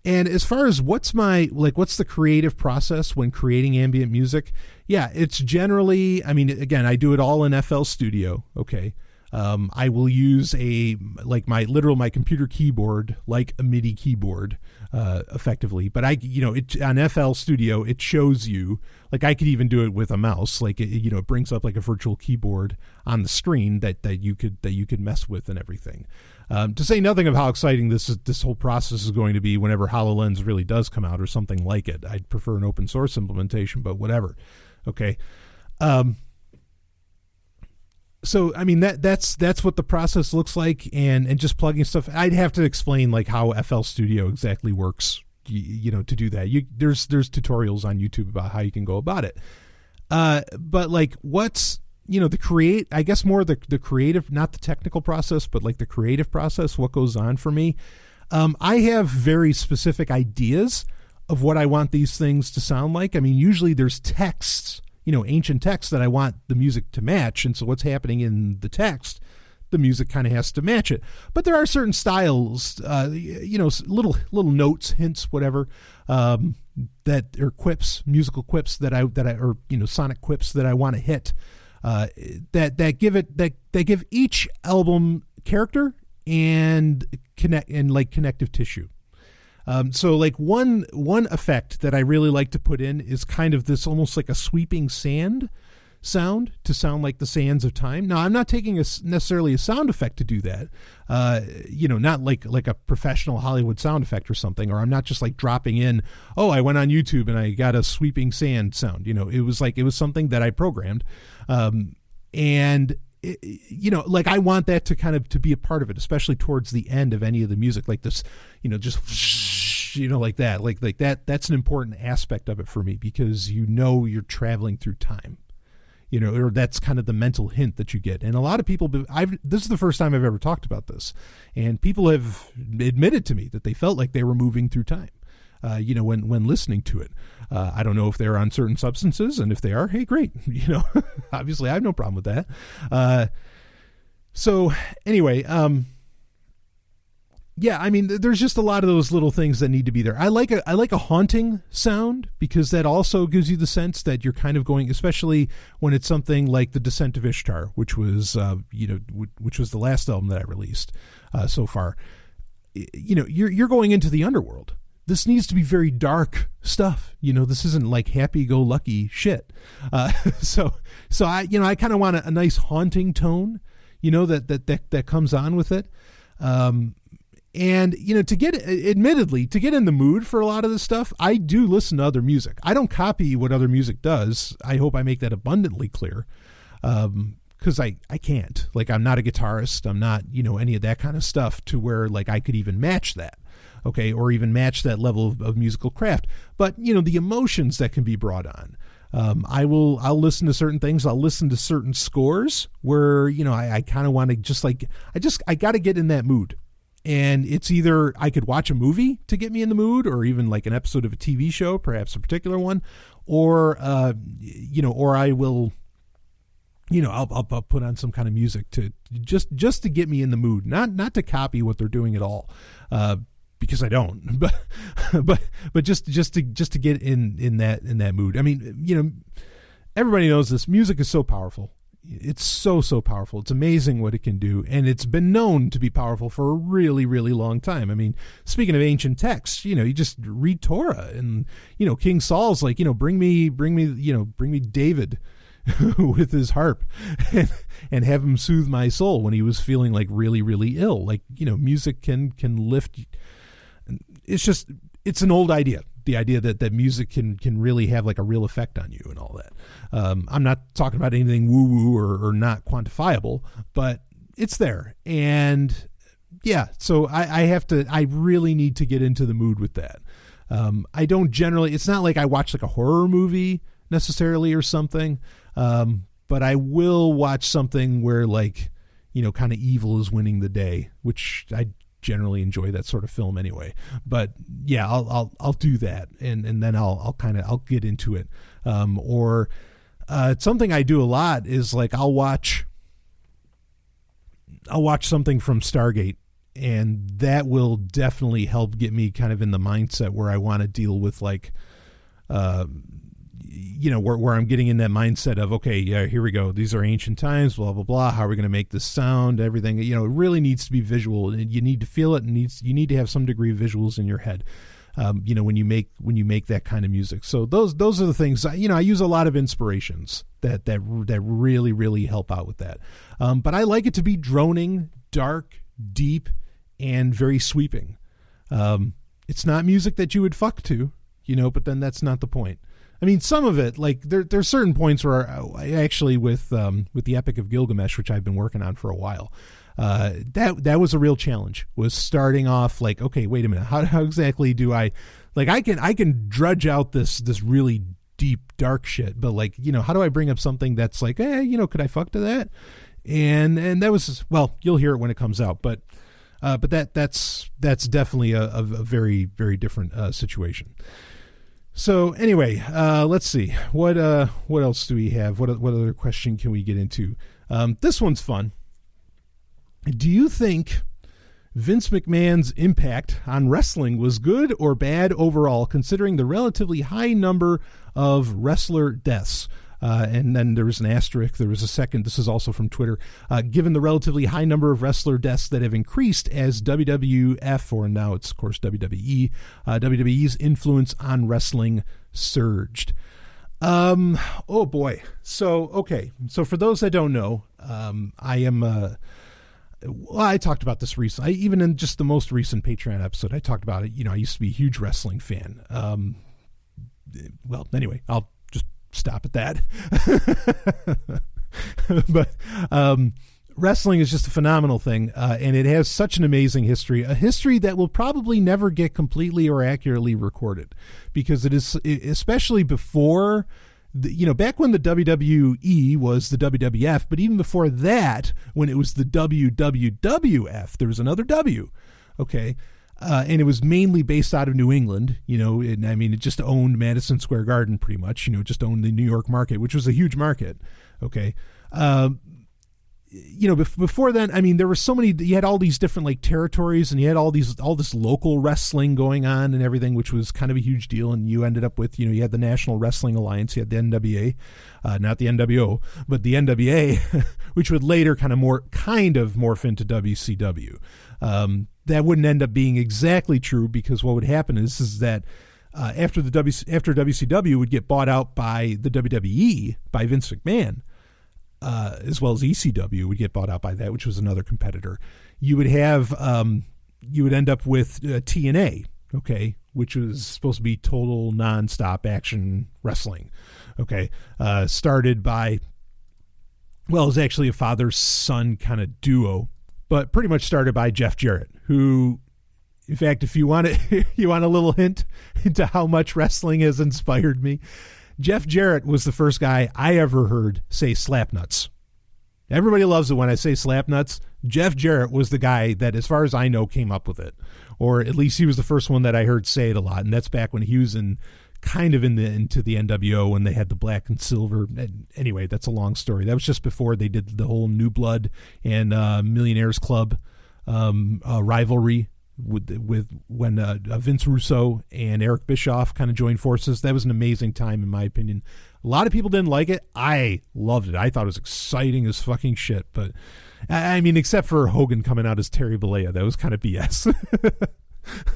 as far as what's the creative process when creating ambient music? Yeah, it's generally, I mean, again, I do it all in FL Studio. Okay. I will use my computer keyboard, like a MIDI keyboard, effectively. But on FL Studio, it shows you, like I could even do it with a mouse. Like it brings up like a virtual keyboard on the screen that you could mess with and everything. To say nothing of how exciting this whole process is going to be whenever HoloLens really does come out or something like it. I'd prefer an open source implementation, but whatever. Okay. So, I mean, that's what the process looks like, and just plugging stuff. I'd have to explain like how FL Studio exactly works, to do that. There's tutorials on YouTube about how you can go about it. But like what's, I guess more the creative, not the technical process, but like the creative process, what goes on for me. I have very specific ideas of what I want these things to sound like. I mean, usually there's texts, ancient text that I want the music to match. And so what's happening in the text, the music kind of has to match it. But there are certain styles, little notes, hints, whatever, that are quips, musical quips that I sonic quips that I want to hit, that give each album character and connective tissue. So like one effect that I really like to put in is kind of this almost like a sweeping sand sound to sound like the sands of time. Now I'm not taking necessarily a sound effect to do that. Not like a professional Hollywood sound effect or something, or I'm not just like dropping in, oh, I went on YouTube and I got a sweeping sand sound. It was something that I programmed. And I want that to kind of to be a part of it, especially towards the end of any of the music, like this, just like that, that's an important aspect of it for me, because you're traveling through time, or that's kind of the mental hint that you get. And a lot of people, this is the first time I've ever talked about this, and people have admitted to me that they felt like they were moving through time. When listening to it. I don't know if they're on certain substances, and if they are, hey, great. Obviously I have no problem with that. So anyway, yeah, I mean, there's just a lot of those little things that need to be there. I like a haunting sound, because that also gives you the sense that you're kind of going, especially when it's something like The Descent of Ishtar, which was, which was the last album that I released so far. You're going into the underworld. This needs to be very dark stuff. This isn't like happy-go-lucky shit. So I kind of want a nice haunting tone, that comes on with it. And, to get in the mood for a lot of this stuff, I do listen to other music. I don't copy what other music does. I hope I make that abundantly clear. Because I can't. Like, I'm not a guitarist. I'm not, any of that kind of stuff to where, like, I could even match that. Okay, or even match that level of musical craft. But, the emotions that can be brought on. I'll listen to certain things. I'll listen to certain scores where, I kind of want to just like, I got to get in that mood. And it's either I could watch a movie to get me in the mood, or even like an episode of a TV show, perhaps a particular one, or, or I will, I'll put on some kind of music to just to get me in the mood, not to copy what they're doing at all. Because I don't, but just to get in that mood. I mean, everybody knows this. Music is so powerful. It's so powerful. It's amazing what it can do, and it's been known to be powerful for a really, really long time. I mean, speaking of ancient texts, you just read Torah, and King Saul's like, bring me David with his harp, and have him soothe my soul when he was feeling like really, really ill. Like, music can lift. It's an old idea. The idea that music can really have like a real effect on you and all that. I'm not talking about anything woo-woo or not quantifiable, but it's there. And yeah, so I really need to get into the mood with that. I don't generally, it's not like I watch like a horror movie necessarily or something. But I will watch something where like, kind of evil is winning the day, which I generally enjoy that sort of film anyway. But yeah, I'll do that, and then I'll get into it. Or something I do a lot is like I'll watch something from Stargate, And that will definitely help get me kind of in the mindset where I want to deal with like, where I'm getting in that mindset of, okay, yeah, here we go. These are ancient times, blah, blah, blah. How are we going to make this sound? Everything, it really needs to be visual, and you need to feel it, and you need to have some degree of visuals in your head. When you make that kind of music. So those are the things, I use a lot of inspirations that really, really help out with that. But I like it to be droning, dark, deep, and very sweeping. It's not music that you would fuck to, but then that's not the point. I mean, some of it, like there's certain points where I actually with the Epic of Gilgamesh, which I've been working on for a while, that was a real challenge, was starting off like, okay, wait a minute, how exactly do I, like, I can drudge out this really deep, dark shit, but like, how do I bring up something that's like, could I fuck to that? And that was, well, you'll hear it when it comes out, but that's definitely a very, very different situation. So anyway, let's see what else do we have? What other question can we get into? This one's fun. Do you think Vince McMahon's impact on wrestling was good or bad overall, considering the relatively high number of wrestler deaths? And then there was an asterisk. There was a second. This is also from Twitter. Given the relatively high number of wrestler deaths that have increased as WWF, or now it's, of course, WWE, WWE's influence on wrestling surged. Oh, boy. So, okay. So for those that don't know, I am... I talked about this recently. Even in just the most recent Patreon episode, I talked about it. I used to be a huge wrestling fan. Well, anyway, I'll just stop at that. But wrestling is just a phenomenal thing, and it has such an amazing history, a history that will probably never get completely or accurately recorded, because it is, especially before, back when the WWE was the WWF, but even before that, when it was the WWWF, there was another W, okay? And it was mainly based out of New England, and I mean, it just owned Madison Square Garden pretty much, just owned the New York market, which was a huge market, okay? Before then, I mean, there were so many, you had all these different like territories, and you had all this local wrestling going on and everything, which was kind of a huge deal. And you ended up with, you had the National Wrestling Alliance, you had the NWA, not the NWO, but the NWA, which would later kind of morph into WCW. That wouldn't end up being exactly true, because what would happen is that after WCW would get bought out by the WWE, by Vince McMahon, as well as ECW would get bought out by that, which was another competitor. You would have, you would end up with TNA, okay, which was supposed to be total nonstop action wrestling, okay, started by, well, it was actually a father-son kind of duo, but pretty much started by Jeff Jarrett, who, in fact, if you want you want a little hint into how much wrestling has inspired me, Jeff Jarrett was the first guy I ever heard say slap nuts. Everybody loves it when I say slap nuts. Jeff Jarrett was the guy that, as far as I know, came up with it. Or at least he was the first one that I heard say it a lot. And that's back when he was into the NWO, when they had the black and silver. Anyway, that's a long story. That was just before they did the whole New Blood and Millionaires Club rivalry. With when Vince Russo and Eric Bischoff kind of joined forces. That was an amazing time, in my opinion. A lot of people didn't like it. I loved it. I thought it was exciting as fucking shit. But I mean, except for Hogan coming out as Terry Bollea, that was kind of BS.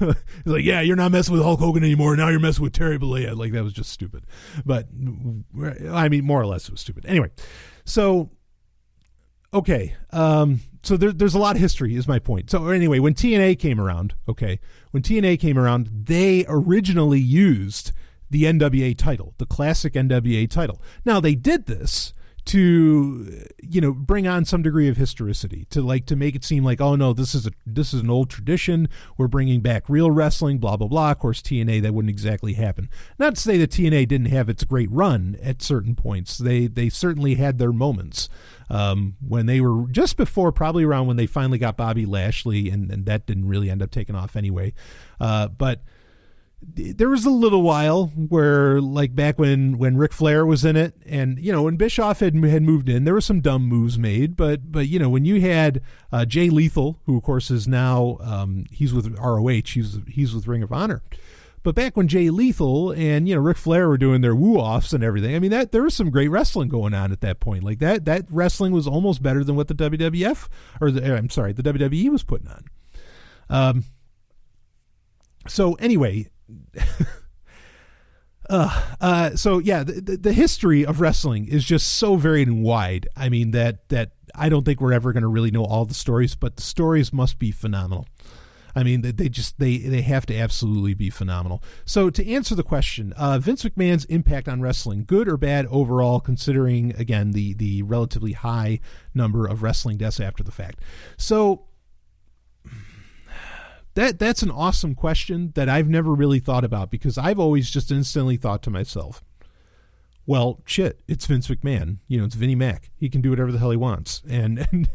It's like, yeah, you're not messing with Hulk Hogan anymore. Now you're messing with Terry Bollea. Like, that was just stupid. But I mean, more or less, it was stupid. Anyway, so okay. So there's a lot of history, is my point. So anyway, when TNA came around, they originally used the NWA title, the classic NWA title. Now, they did this to, bring on some degree of historicity, to make it seem like, oh no, this is an old tradition. We're bringing back real wrestling, blah, blah, blah. Of course, TNA, that wouldn't exactly happen. Not to say that TNA didn't have its great run at certain points. They certainly had their moments. When they were just before, probably around when they finally got Bobby Lashley, and that didn't really end up taking off anyway. But there was a little while where, like back when Ric Flair was in it, and when Bischoff had moved in, there were some dumb moves made. But when you had Jay Lethal, who of course is now he's with ROH, he's with Ring of Honor. But back when Jay Lethal and Ric Flair were doing their woo-offs and everything, I mean that there was some great wrestling going on at that point. Like that wrestling was almost better than what the WWF the WWE was putting on. So anyway. So yeah, the history of wrestling is just so varied and wide. I mean that I don't think we're ever going to really know all the stories, but the stories must be phenomenal. I mean, they have to absolutely be phenomenal. So to answer the question, Vince McMahon's impact on wrestling, good or bad overall, considering again the relatively high number of wrestling deaths after the fact. So that's an awesome question that I've never really thought about, because I've always just instantly thought to myself, well, shit, it's Vince McMahon. It's Vinnie Mac. He can do whatever the hell he wants, and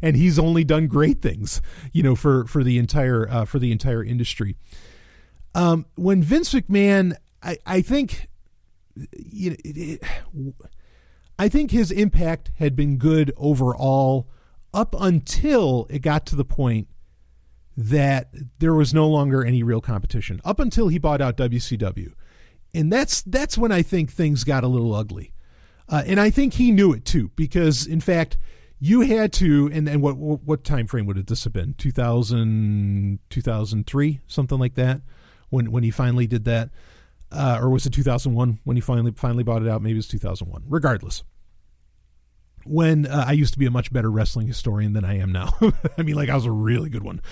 he's only done great things, for the entire industry. When Vince McMahon, I think, I think his impact had been good overall up until it got to the point that there was no longer any real competition, up until he bought out WCW. And that's when I think things got a little ugly. And I think he knew it too, because in fact, you had to, and what time frame would this have been? 2000, 2003, something like that, when he finally did that. Or was it 2001 when he finally bought it out? Maybe it was 2001. Regardless. When I used to be a much better wrestling historian than I am now. I mean, like, I was a really good one.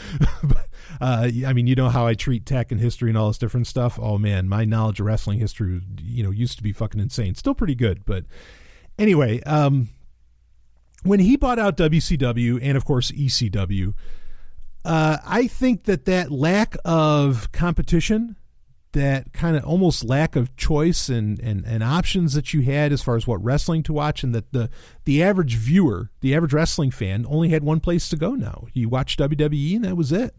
But, I mean, how I treat tech and history and all this different stuff. Oh, man, my knowledge of wrestling history, used to be fucking insane. Still pretty good. But anyway, when he bought out WCW and, of course, ECW, I think that lack of competition, that kind of almost lack of choice and options that you had as far as what wrestling to watch, and that the average viewer, the average wrestling fan, only had one place to go now. You watched WWE and that was it.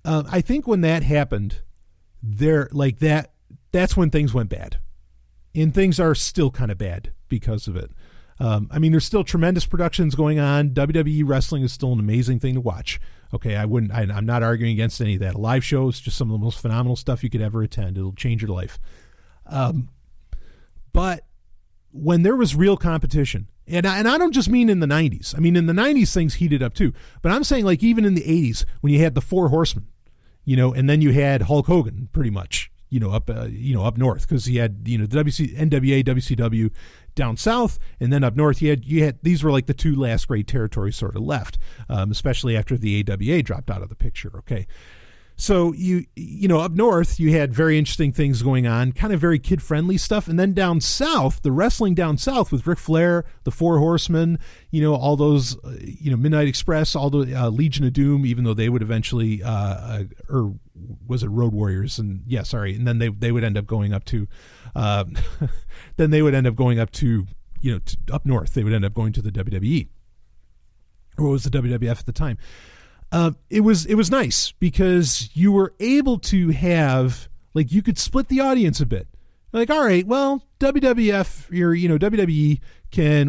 I think when that happened, that's when things went bad. And things are still kind of bad because of it. I mean, there's still tremendous productions going on. WWE wrestling is still an amazing thing to watch. Okay, I'm not arguing against any of that. A live show is just some of the most phenomenal stuff you could ever attend. It'll change your life. But when there was real competition, and I don't just mean in the 90s. I mean, in the 90s, things heated up too. But I'm saying, like, even in the 80s, when you had the Four Horsemen, and then you had Hulk Hogan pretty much, up north, because he had, the NWA, WCW down south, and then up north you had these were like the two last great territories sort of left, especially after the AWA dropped out of the picture. Okay, so up north you had very interesting things going on, kind of very kid friendly stuff, and then down south, the wrestling down south with Ric Flair, the Four Horsemen, all those Midnight Express, all the Legion of Doom, even though they would eventually or was it Road Warriors? And yeah, sorry. And then they would end up going up to, up north. They would end up going to the WWE, or was the WWF at the time. It was nice because you were able to have, like, you could split the audience a bit. Like, all right, well, WWF or WWE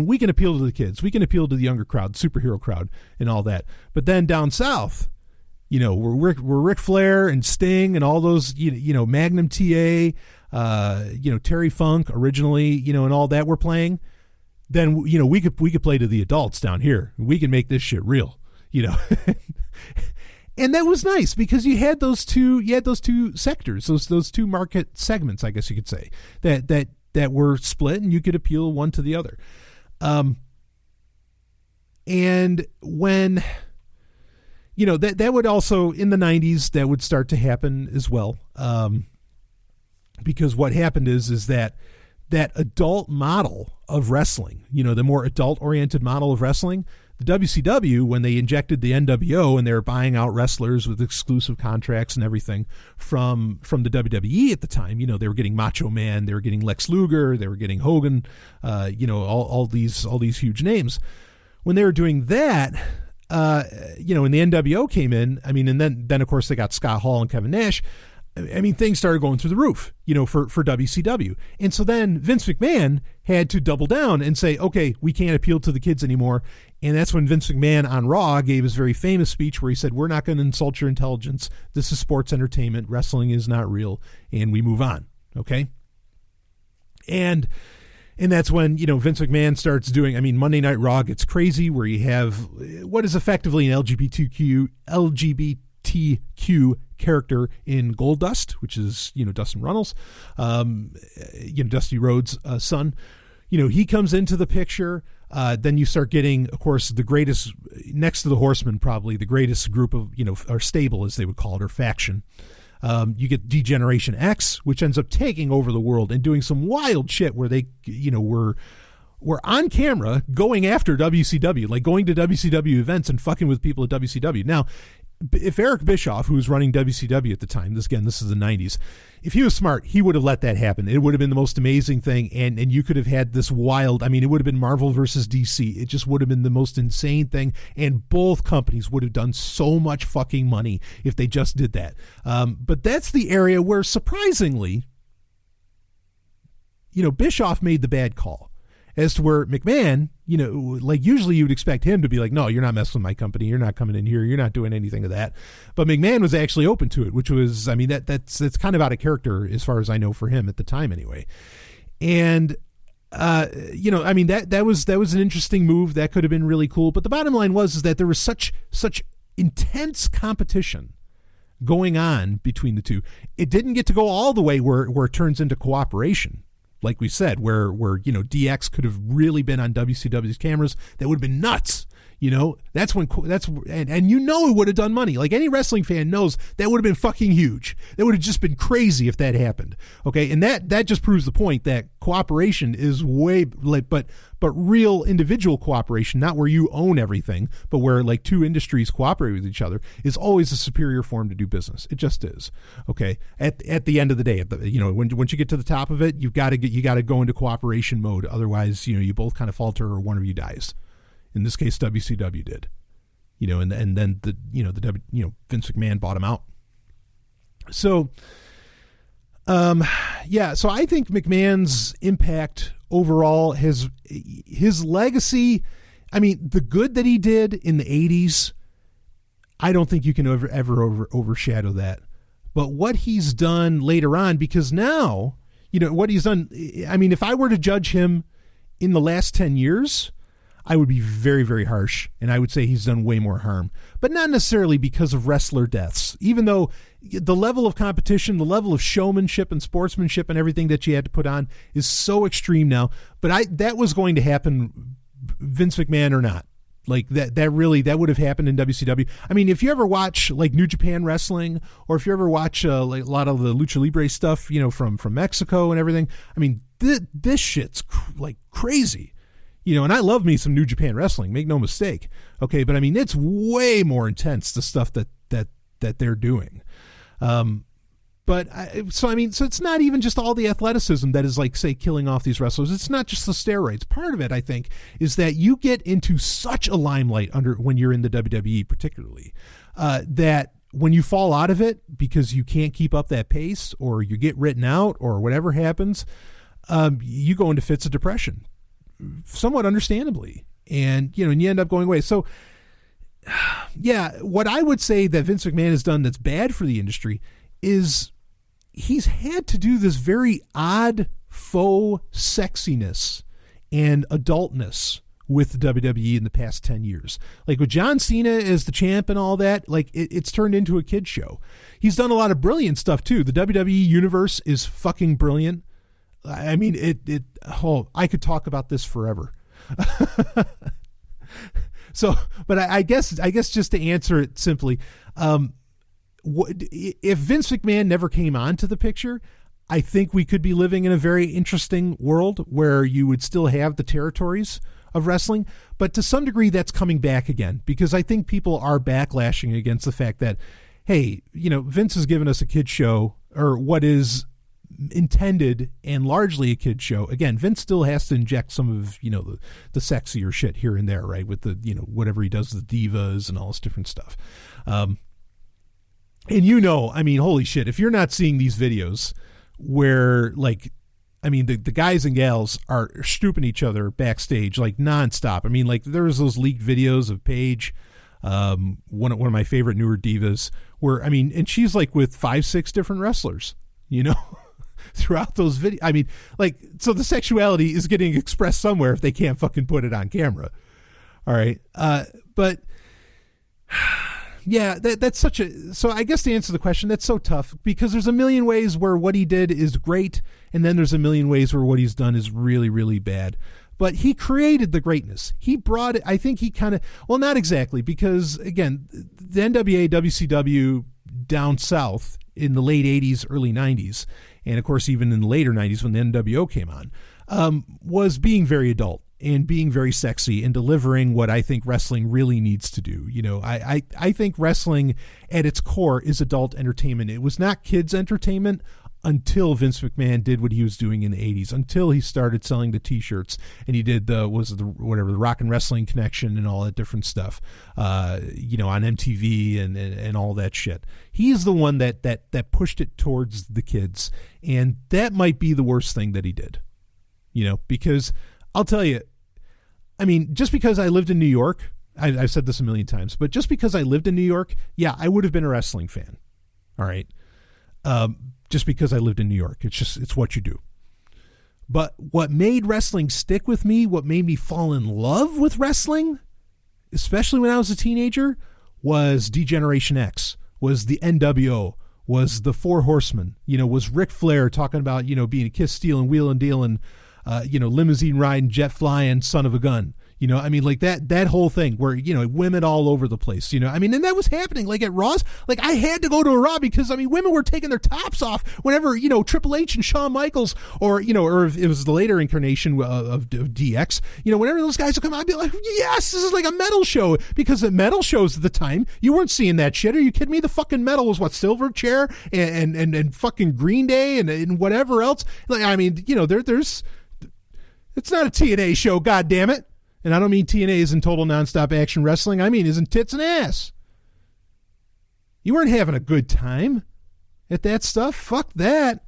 we can appeal to the kids, we can appeal to the younger crowd, superhero crowd, and all that. But then down south, we're Ric Flair and Sting and all those, Magnum TA, Terry Funk originally, and all that we're playing. Then, we could play to the adults down here. We can make this shit real, And that was nice because you had those two sectors, those two market segments, I guess you could say, that were split, and you could appeal one to the other. And when, that would also, in the 90s, that would start to happen as well. Because what happened is that adult model of wrestling, the more adult oriented model of wrestling, the WCW, when they injected the NWO and they were buying out wrestlers with exclusive contracts and everything from the WWE at the time, they were getting Macho Man, they were getting Lex Luger, they were getting Hogan, all these huge names. When they were doing that, and the NWO came in, I mean, and then of course they got Scott Hall and Kevin Nash. I mean, things started going through the roof, for WCW. And so then Vince McMahon had to double down and say, okay, we can't appeal to the kids anymore. And that's when Vince McMahon on Raw gave his very famous speech where he said, we're not going to insult your intelligence. This is sports entertainment. Wrestling is not real. And we move on. Okay. And that's when, Vince McMahon starts doing, Monday Night Raw gets crazy where you have what is effectively an LGBTQ character in Goldust, which is, Dustin Runnels, Dusty Rhodes' son. He comes into the picture. Then you start getting, of course, the greatest, next to the Horsemen, probably the greatest group of, or stable, as they would call it, or faction. You get D-Generation X, which ends up taking over the world and doing some wild shit where they, were on camera going after WCW, like going to WCW events and fucking with people at WCW. Now, if Eric Bischoff, who was running WCW at the time, this is the 90s, if he was smart, he would have let that happen. It would have been the most amazing thing, and you could have had this wild, it would have been Marvel versus DC. It just would have been the most insane thing, and both companies would have done so much fucking money if they just did that. But that's the area where, surprisingly, Bischoff made the bad call. As to where McMahon, like usually you would expect him to be like, no, you're not messing with my company. You're not coming in here. You're not doing anything of that. But McMahon was actually open to it, which was, that's kind of out of character as far as I know for him at the time anyway. And, that was an interesting move. That could have been really cool. But the bottom line is that there was such intense competition going on between the two. It didn't get to go all the way where it turns into cooperation. Like we said, where DX could have really been on WCW's cameras, that would have been nuts. That's when it would have done money. Like any wrestling fan knows that would have been fucking huge. That would have just been crazy if that happened. Okay, and that just proves the point that cooperation is but real individual cooperation, not where you own everything, but where like two industries cooperate with each other, is always a superior form to do business. It just is. Okay, at the end of the day, once you get to the top of it, you got to go into cooperation mode. Otherwise, you both kind of falter or one of you dies. In this case, WCW did, and then Vince McMahon bought him out. So, so I think McMahon's impact overall his legacy. The good that he did in the 80s, I don't think you can ever overshadow that. But what he's done later on, because now, what he's done, if I were to judge him in the last 10 years, I would be very, very harsh, and I would say he's done way more harm, but not necessarily because of wrestler deaths, even though the level of competition, the level of showmanship and sportsmanship and everything that you had to put on is so extreme now. But that was going to happen, Vince McMahon or not. Like that would have happened in WCW. If you ever watch like New Japan Wrestling, or if you ever watch like a lot of the Lucha Libre stuff, from Mexico and everything, this shit's like crazy. And I love me some New Japan Wrestling, make no mistake. Okay, but it's way more intense, the stuff that they're doing. So it's not even just all the athleticism that is like, say, killing off these wrestlers. It's not just the steroids. Part of it, I think, is that you get into such a limelight when you're in the WWE, particularly, that when you fall out of it because you can't keep up that pace, or you get written out, or whatever happens, you go into fits of depression. Somewhat understandably, and you end up going away. So what I would say that Vince McMahon has done that's bad for the industry is he's had to do this very odd faux sexiness and adultness with the WWE in the past 10 years. Like with John Cena as the champ and all that, like it's turned into a kid show. He's done a lot of brilliant stuff too. The WWE universe is fucking brilliant. I could talk about this forever. So, but I guess just to answer it simply, if Vince McMahon never came onto the picture, I think we could be living in a very interesting world where you would still have the territories of wrestling, but to some degree that's coming back again, because I think people are backlashing against the fact that, hey, Vince has given us a kid show, or what is intended and largely a kid show. Again, Vince still has to inject some of the sexier shit here and there, right, with the whatever he does, the divas and all this different stuff. And I mean, holy shit, if you're not seeing these videos where, like, I mean, the guys and gals are stooping each other backstage, like, nonstop. I mean, like, there's those leaked videos of Paige, one of my favorite newer divas, where, I mean, and she's, like, with 5-6 different wrestlers, throughout those videos. I mean, like, so the sexuality is getting expressed somewhere if they can't fucking put it on camera. All right. But yeah, that's so I guess to answer the question, that's so tough because there's a million ways where what he did is great. And then there's a million ways where what he's done is really, really bad. But he created the greatness. He brought it. I think he kind of, well, not exactly, because again, the NWA, WCW down south in the late 80s, early 90s, and of course, even in the later 90s when the NWO came on, was being very adult and being very sexy and delivering what I think wrestling really needs to do. I think wrestling at its core is adult entertainment. It was not kids entertainment until Vince McMahon did what he was doing in the 80s, until he started selling the t-shirts and he did the Rock and Wrestling Connection and all that different stuff, on MTV and all that shit. He's the one that pushed it towards the kids. And that might be the worst thing that he did, because I'll tell you, I mean, just because I lived in New York, I've said this a million times, but just because I lived in New York, yeah, I would have been a wrestling fan. All right. Just because I lived in New York. It's what you do. But what made wrestling stick with me, what made me fall in love with wrestling, especially when I was a teenager, was D-Generation X, was the NWO, was the Four Horsemen, was Ric Flair talking about, being a kiss stealing, wheeling dealing, limousine riding, jet flying, son of a gun. I mean, like that whole thing where, women all over the place, I mean, and that was happening like at Raw's. Like I had to go to a Raw because, I mean, women were taking their tops off whenever, Triple H and Shawn Michaels or if it was the later incarnation of DX, whenever those guys would come out, I'd be like, yes, this is like a metal show, because at metal shows at the time, you weren't seeing that shit. Are you kidding me? The fucking metal was what, Silverchair and fucking Green Day and whatever else. Like, I mean, there's, it's not a TNA show, God damn it. And I don't mean TNA is in total nonstop action wrestling. I mean is in tits and ass. You weren't having a good time at that stuff. Fuck that.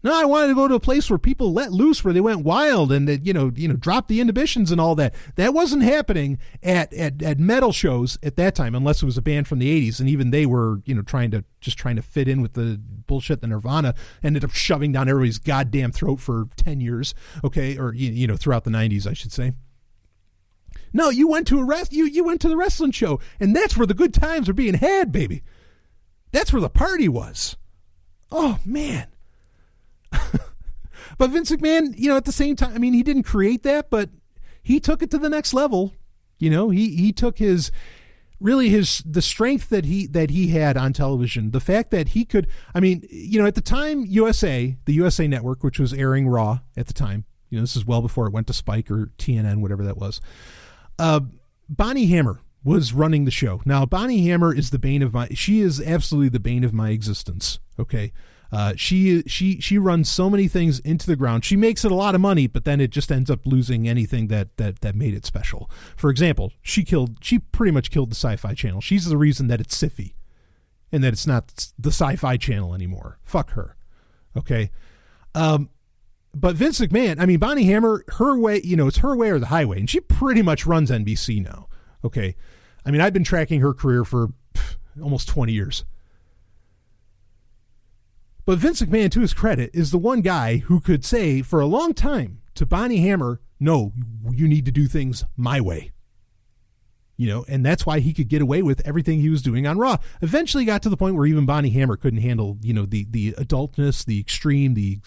No, I wanted to go to a place where people let loose, where they went wild and that, dropped the inhibitions and all that. That wasn't happening at metal shows at that time, unless it was a band from the 80s. And even they were, trying to fit in with the bullshit that Nirvana ended up shoving down everybody's goddamn throat for 10 years. Okay. Or, throughout the 90s, I should say. No, you went to you went to the wrestling show, and that's where the good times are being had, baby. That's where the party was. Oh, man. But Vince McMahon, at the same time, I mean, he didn't create that, but he took it to the next level. He took the strength that he had on television, the fact that he could, I mean, at the time, the USA Network, which was airing Raw at the time, this is well before it went to Spike or TNN, whatever that was. Bonnie Hammer was running the show. Now, Bonnie Hammer is she is absolutely the bane of my existence. Okay. She runs so many things into the ground. She makes it a lot of money, but then it just ends up losing anything that made it special. For example, she pretty much killed the Sci-Fi Channel. She's the reason that it's Syfy and that it's not the Sci-Fi Channel anymore. Fuck her. Okay. But Vince McMahon, I mean, Bonnie Hammer, her way, it's her way or the highway. And she pretty much runs NBC now. Okay. I mean, I've been tracking her career for almost 20 years. But Vince McMahon, to his credit, is the one guy who could say for a long time to Bonnie Hammer, no, you need to do things my way. And that's why he could get away with everything he was doing on Raw. Eventually got to the point where even Bonnie Hammer couldn't handle, the adultness, the extreme, the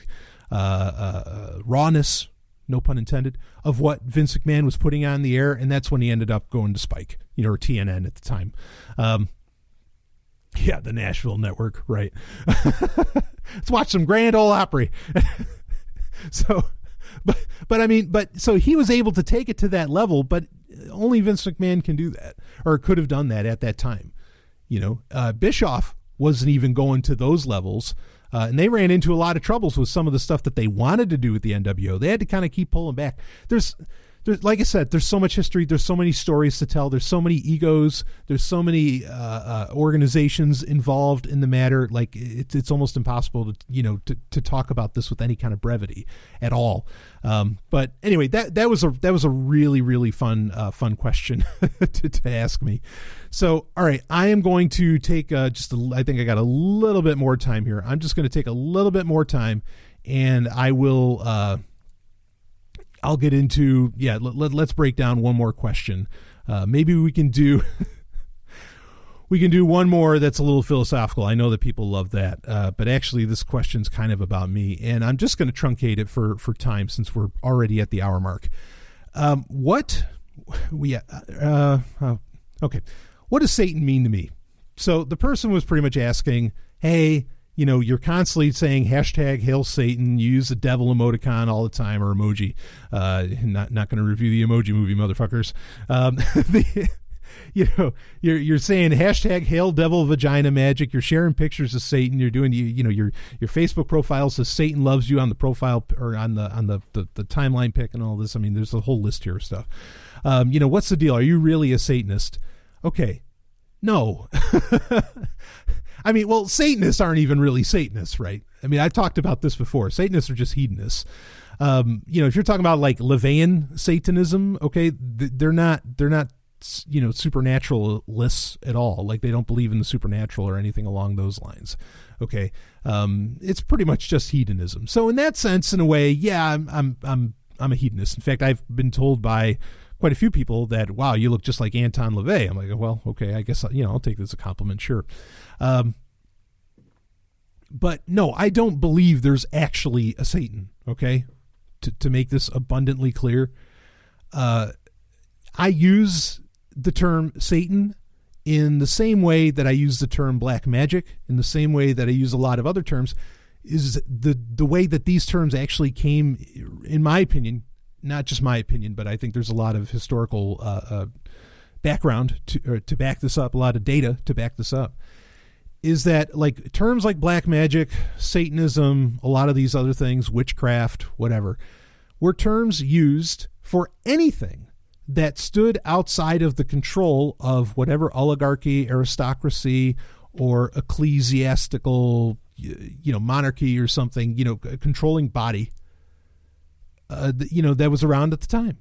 rawness, no pun intended, of what Vince McMahon was putting on the air, and that's when he ended up going to Spike, or TNN at the time. The Nashville Network, right? Let's watch some Grand Ole Opry. So he was able to take it to that level, but only Vince McMahon can do that, or could have done that at that time. Bischoff wasn't even going to those levels. And they ran into a lot of troubles with some of the stuff that they wanted to do with the NWO. They had to kind of keep pulling back. There's like I said, there's so much history. There's so many stories to tell. There's so many egos. There's so many organizations involved in the matter. Like it's almost impossible to talk about this with any kind of brevity at all. But anyway, that was a really, really fun question to ask me. So, all right, I am going to take I think I got a little bit more time here. I'm just going to take a little bit more time, and I will, I'll get into, let's break down one more question. Maybe we can do, one more that's a little philosophical. I know that people love that. But actually this question's kind of about me, and I'm just going to truncate it for time since we're already at the hour mark. Okay. What does Satan mean to me? So the person was pretty much asking, hey, you're constantly saying hashtag Hail Satan. You use the devil emoticon all the time, or emoji. Not going to review the Emoji Movie, motherfuckers. You're saying hashtag Hail Devil Vagina Magic. You're sharing pictures of Satan. You're doing your Facebook profile says Satan loves you on the profile or on the timeline pic and all this. I mean, there's a whole list here of stuff. What's the deal? Are you really a Satanist? Okay, no. I mean, well, Satanists aren't even really Satanists, right? I mean, I've talked about this before. Satanists are just hedonists. If you're talking about like LaVeyan Satanism, okay, they're not supernaturalists at all. Like they don't believe in the supernatural or anything along those lines. Okay, it's pretty much just hedonism. So in that sense, in a way, yeah, I'm a hedonist. In fact, I've been told by quite a few people that, wow, you look just like Anton LaVey. I'm like, well, okay, I guess, I'll take this as a compliment. Sure. But no, I don't believe there's actually a Satan. Okay. To make this abundantly clear. I use the term Satan in the same way that I use the term black magic, in the same way that I use a lot of other terms, is the way that these terms actually came, in my opinion, not just my opinion, but I think there's a lot of historical background to back this up, a lot of data to back this up, is that like terms like black magic, Satanism, a lot of these other things, witchcraft, whatever, were terms used for anything that stood outside of the control of whatever oligarchy, aristocracy, or ecclesiastical, monarchy or something, controlling body, that was around at the time.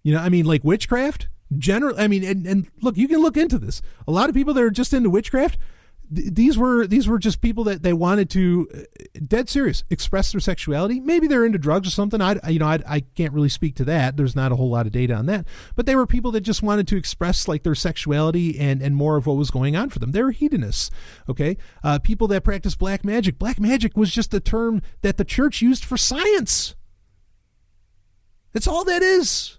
Like witchcraft, and look, you can look into this. A lot of people that are just into witchcraft, these were just people that they wanted to, dead serious, express their sexuality. Maybe they're into drugs or something. I can't really speak to that. There's not a whole lot of data on that. But they were people that just wanted to express like their sexuality and more of what was going on for them. They were hedonists. Okay, people that practice black magic. Black magic was just a term that the church used for science. That's all that is.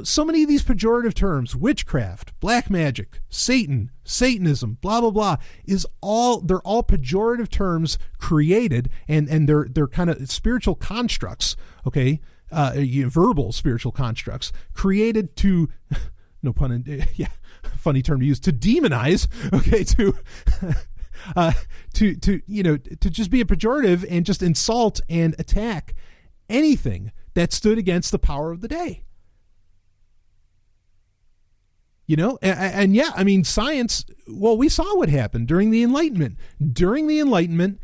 So many of these pejorative terms, witchcraft, black magic, Satan, Satanism, blah, blah, blah, they're all pejorative terms created, and they're kind of spiritual constructs, okay? Verbal spiritual constructs created to, no pun intended, yeah, funny term to use, to demonize, okay, to just be a pejorative and just insult and attack anything that stood against the power of the day. And yeah, I mean, science, well, we saw what happened during the Enlightenment. During the Enlightenment,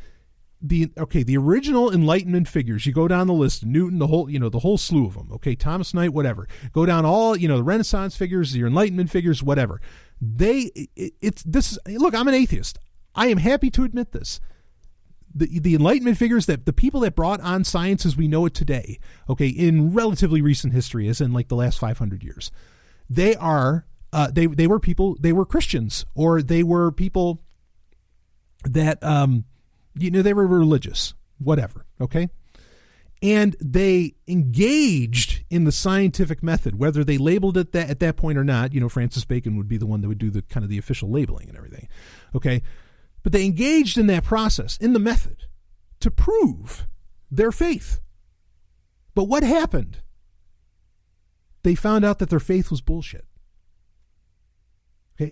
the original Enlightenment figures, you go down the list, Newton, the whole slew of them, okay, Thomas Knight, whatever. Go down all, the Renaissance figures, your Enlightenment figures, whatever. Look, I'm an atheist. I am happy to admit this. The Enlightenment figures, that the people that brought on science as we know it today, okay, in relatively recent history, as in like the last 500 years, they are... They were people, they were Christians, or they were people that, they were religious, whatever, okay? And they engaged in the scientific method, whether they labeled it that at that point or not. Francis Bacon would be the one that would do the kind of the official labeling and everything, okay? But they engaged in that process, in the method, to prove their faith. But what happened? They found out that their faith was bullshit. Okay,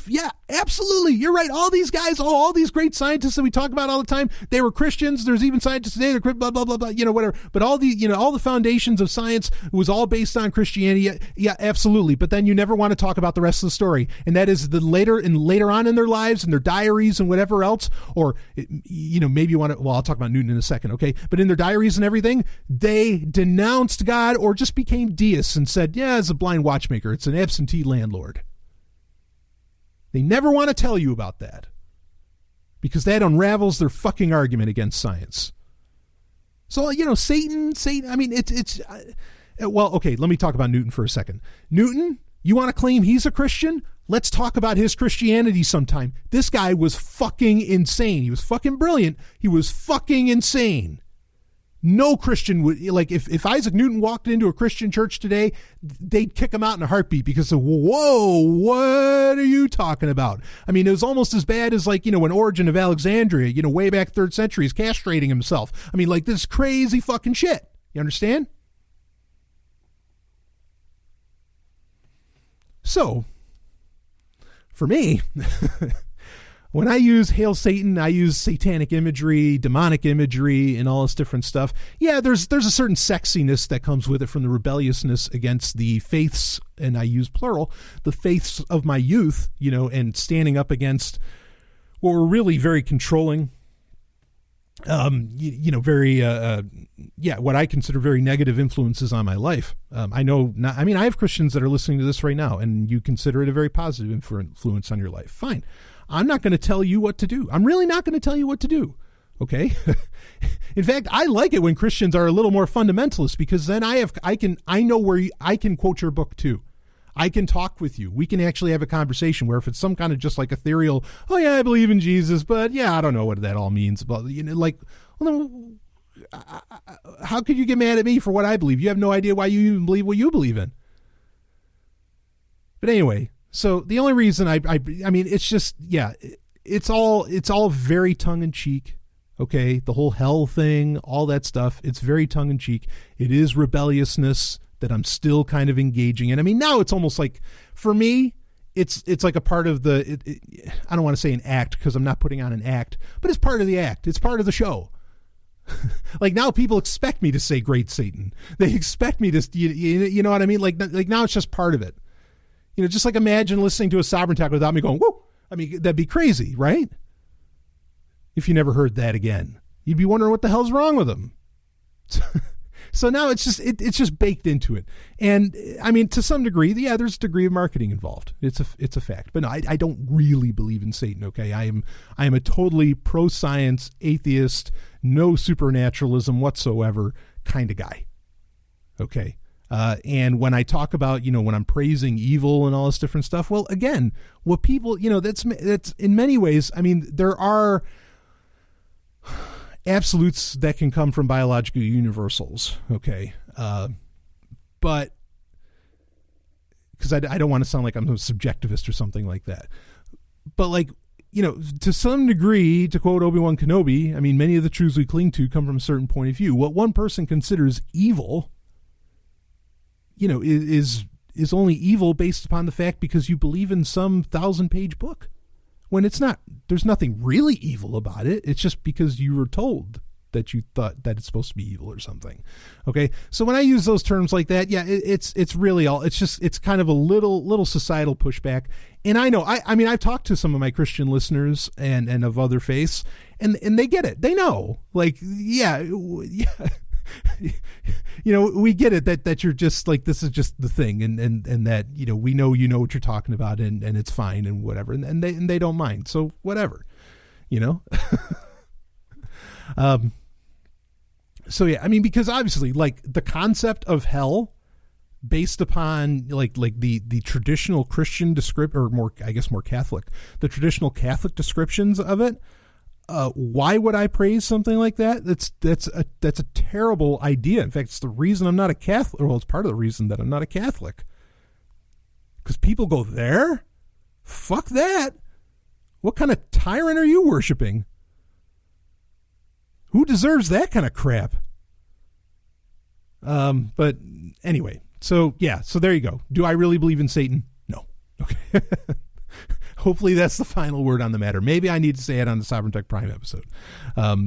yeah, absolutely. You're right. All these guys, all these great scientists that we talk about all the time, they were Christians. There's even scientists today that blah, blah, blah, blah, whatever. But all the foundations of science was all based on Christianity. Yeah, absolutely. But then you never want to talk about the rest of the story. And that is later on in their lives and their diaries and whatever else, or, maybe you want to, well, I'll talk about Newton in a second. Okay. But in their diaries and everything, they denounced God or just became deists and said, yeah, it's a blind watchmaker. It's an absentee landlord. They never want to tell you about that because that unravels their fucking argument against science. So, Satan, I mean, well, okay, let me talk about Newton for a second. Newton, you want to claim he's a Christian? Let's talk about his Christianity sometime. This guy was fucking insane. He was fucking brilliant. He was fucking insane. No Christian would, like, if Isaac Newton walked into a Christian church today, they'd kick him out in a heartbeat because of, whoa, what are you talking about? I mean, it was almost as bad as, like, when Origen of Alexandria, way back 3rd century, is castrating himself. I mean, like, this crazy fucking shit. You understand? So, for me, when I use Hail Satan, I use satanic imagery, demonic imagery, and all this different stuff. Yeah, there's a certain sexiness that comes with it from the rebelliousness against the faiths, and I use plural, the faiths of my youth, and standing up against what were really very controlling, very, what I consider very negative influences on my life. I have Christians that are listening to this right now, and you consider it a very positive influence on your life. Fine. I'm not going to tell you what to do. I'm really not going to tell you what to do. Okay. In fact, I like it when Christians are a little more fundamentalist because then I know where I can quote your book too. I can talk with you. We can actually have a conversation where if it's some kind of just like ethereal, oh yeah, I believe in Jesus, but yeah, I don't know what that all means. But how could you get mad at me for what I believe? You have no idea why you even believe what you believe in. But anyway, so the only reason I mean, it's just, yeah, it's all very tongue in cheek. Okay. The whole hell thing, all that stuff. It's very tongue in cheek. It is rebelliousness that I'm still kind of engaging in. I mean, now it's almost like, for me, it's like a part of I don't want to say an act because I'm not putting on an act, but it's part of the act. It's part of the show. Like now people expect me to say great Satan. They expect me to, you know what I mean? Like now it's just part of it. Just like imagine listening to a Sovereign Talk without me going, whoa. I mean, that'd be crazy, right? If you never heard that again, you'd be wondering what the hell's wrong with them. So now it's just baked into it. And I mean, to some degree, yeah, there's a degree of marketing involved. It's a fact, but no, I don't really believe in Satan. Okay. I am a totally pro-science, atheist, no supernaturalism whatsoever kind of guy. Okay. And when I talk about, when I'm praising evil and all this different stuff, well, again, what people, that's in many ways, I mean, there are absolutes that can come from biological universals. Okay. But because I don't want to sound like I'm a subjectivist or something like that, but like, to some degree, to quote Obi-Wan Kenobi, I mean, many of the truths we cling to come from a certain point of view. What one person considers evil, is only evil based upon the fact because you believe in some 1,000-page book when it's not. There's nothing really evil about it. It's just because you were told that you thought that it's supposed to be evil or something. Okay. So when I use those terms like that, yeah, it's really all, it's kind of a little societal pushback. And I know, I mean, I've talked to some of my Christian listeners and of other faiths and they get it. They know, like, yeah. We get it that you're just like, this is just the thing. And that, we know, what you're talking about and it's fine and whatever. And they don't mind. So whatever, so yeah, I mean, because obviously like the concept of hell based upon like the traditional Christian or more Catholic, the traditional Catholic descriptions of it. Why would I praise something like that? That's a terrible idea. In fact, it's the reason I'm not a Catholic. Well, it's part of the reason that I'm not a Catholic. Because people go there? Fuck that. What kind of tyrant are you worshiping? Who deserves that kind of crap? But anyway, so yeah, so there you go. Do I really believe in Satan? No. Okay. Hopefully that's the final word on the matter. Maybe I need to say it on the Sovereign Tech Prime episode.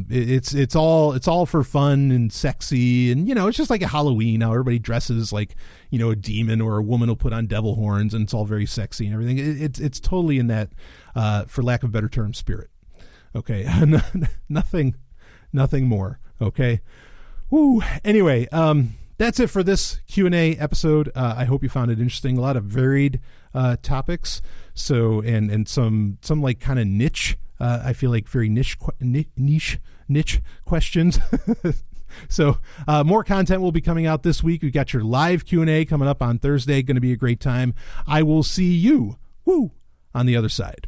It's all for fun and sexy, and it's just like a Halloween. How everybody dresses like a demon, or a woman will put on devil horns, and it's all very sexy and everything. It's totally in that, for lack of a better term, spirit. Okay, nothing more. Okay, woo. Anyway, that's it for this Q&A episode. I hope you found it interesting. A lot of varied topics. So and some like kind of niche. I feel like very niche questions. So more content will be coming out this week. We got your live Q&A coming up on Thursday. Going to be a great time. I will see you on the other side.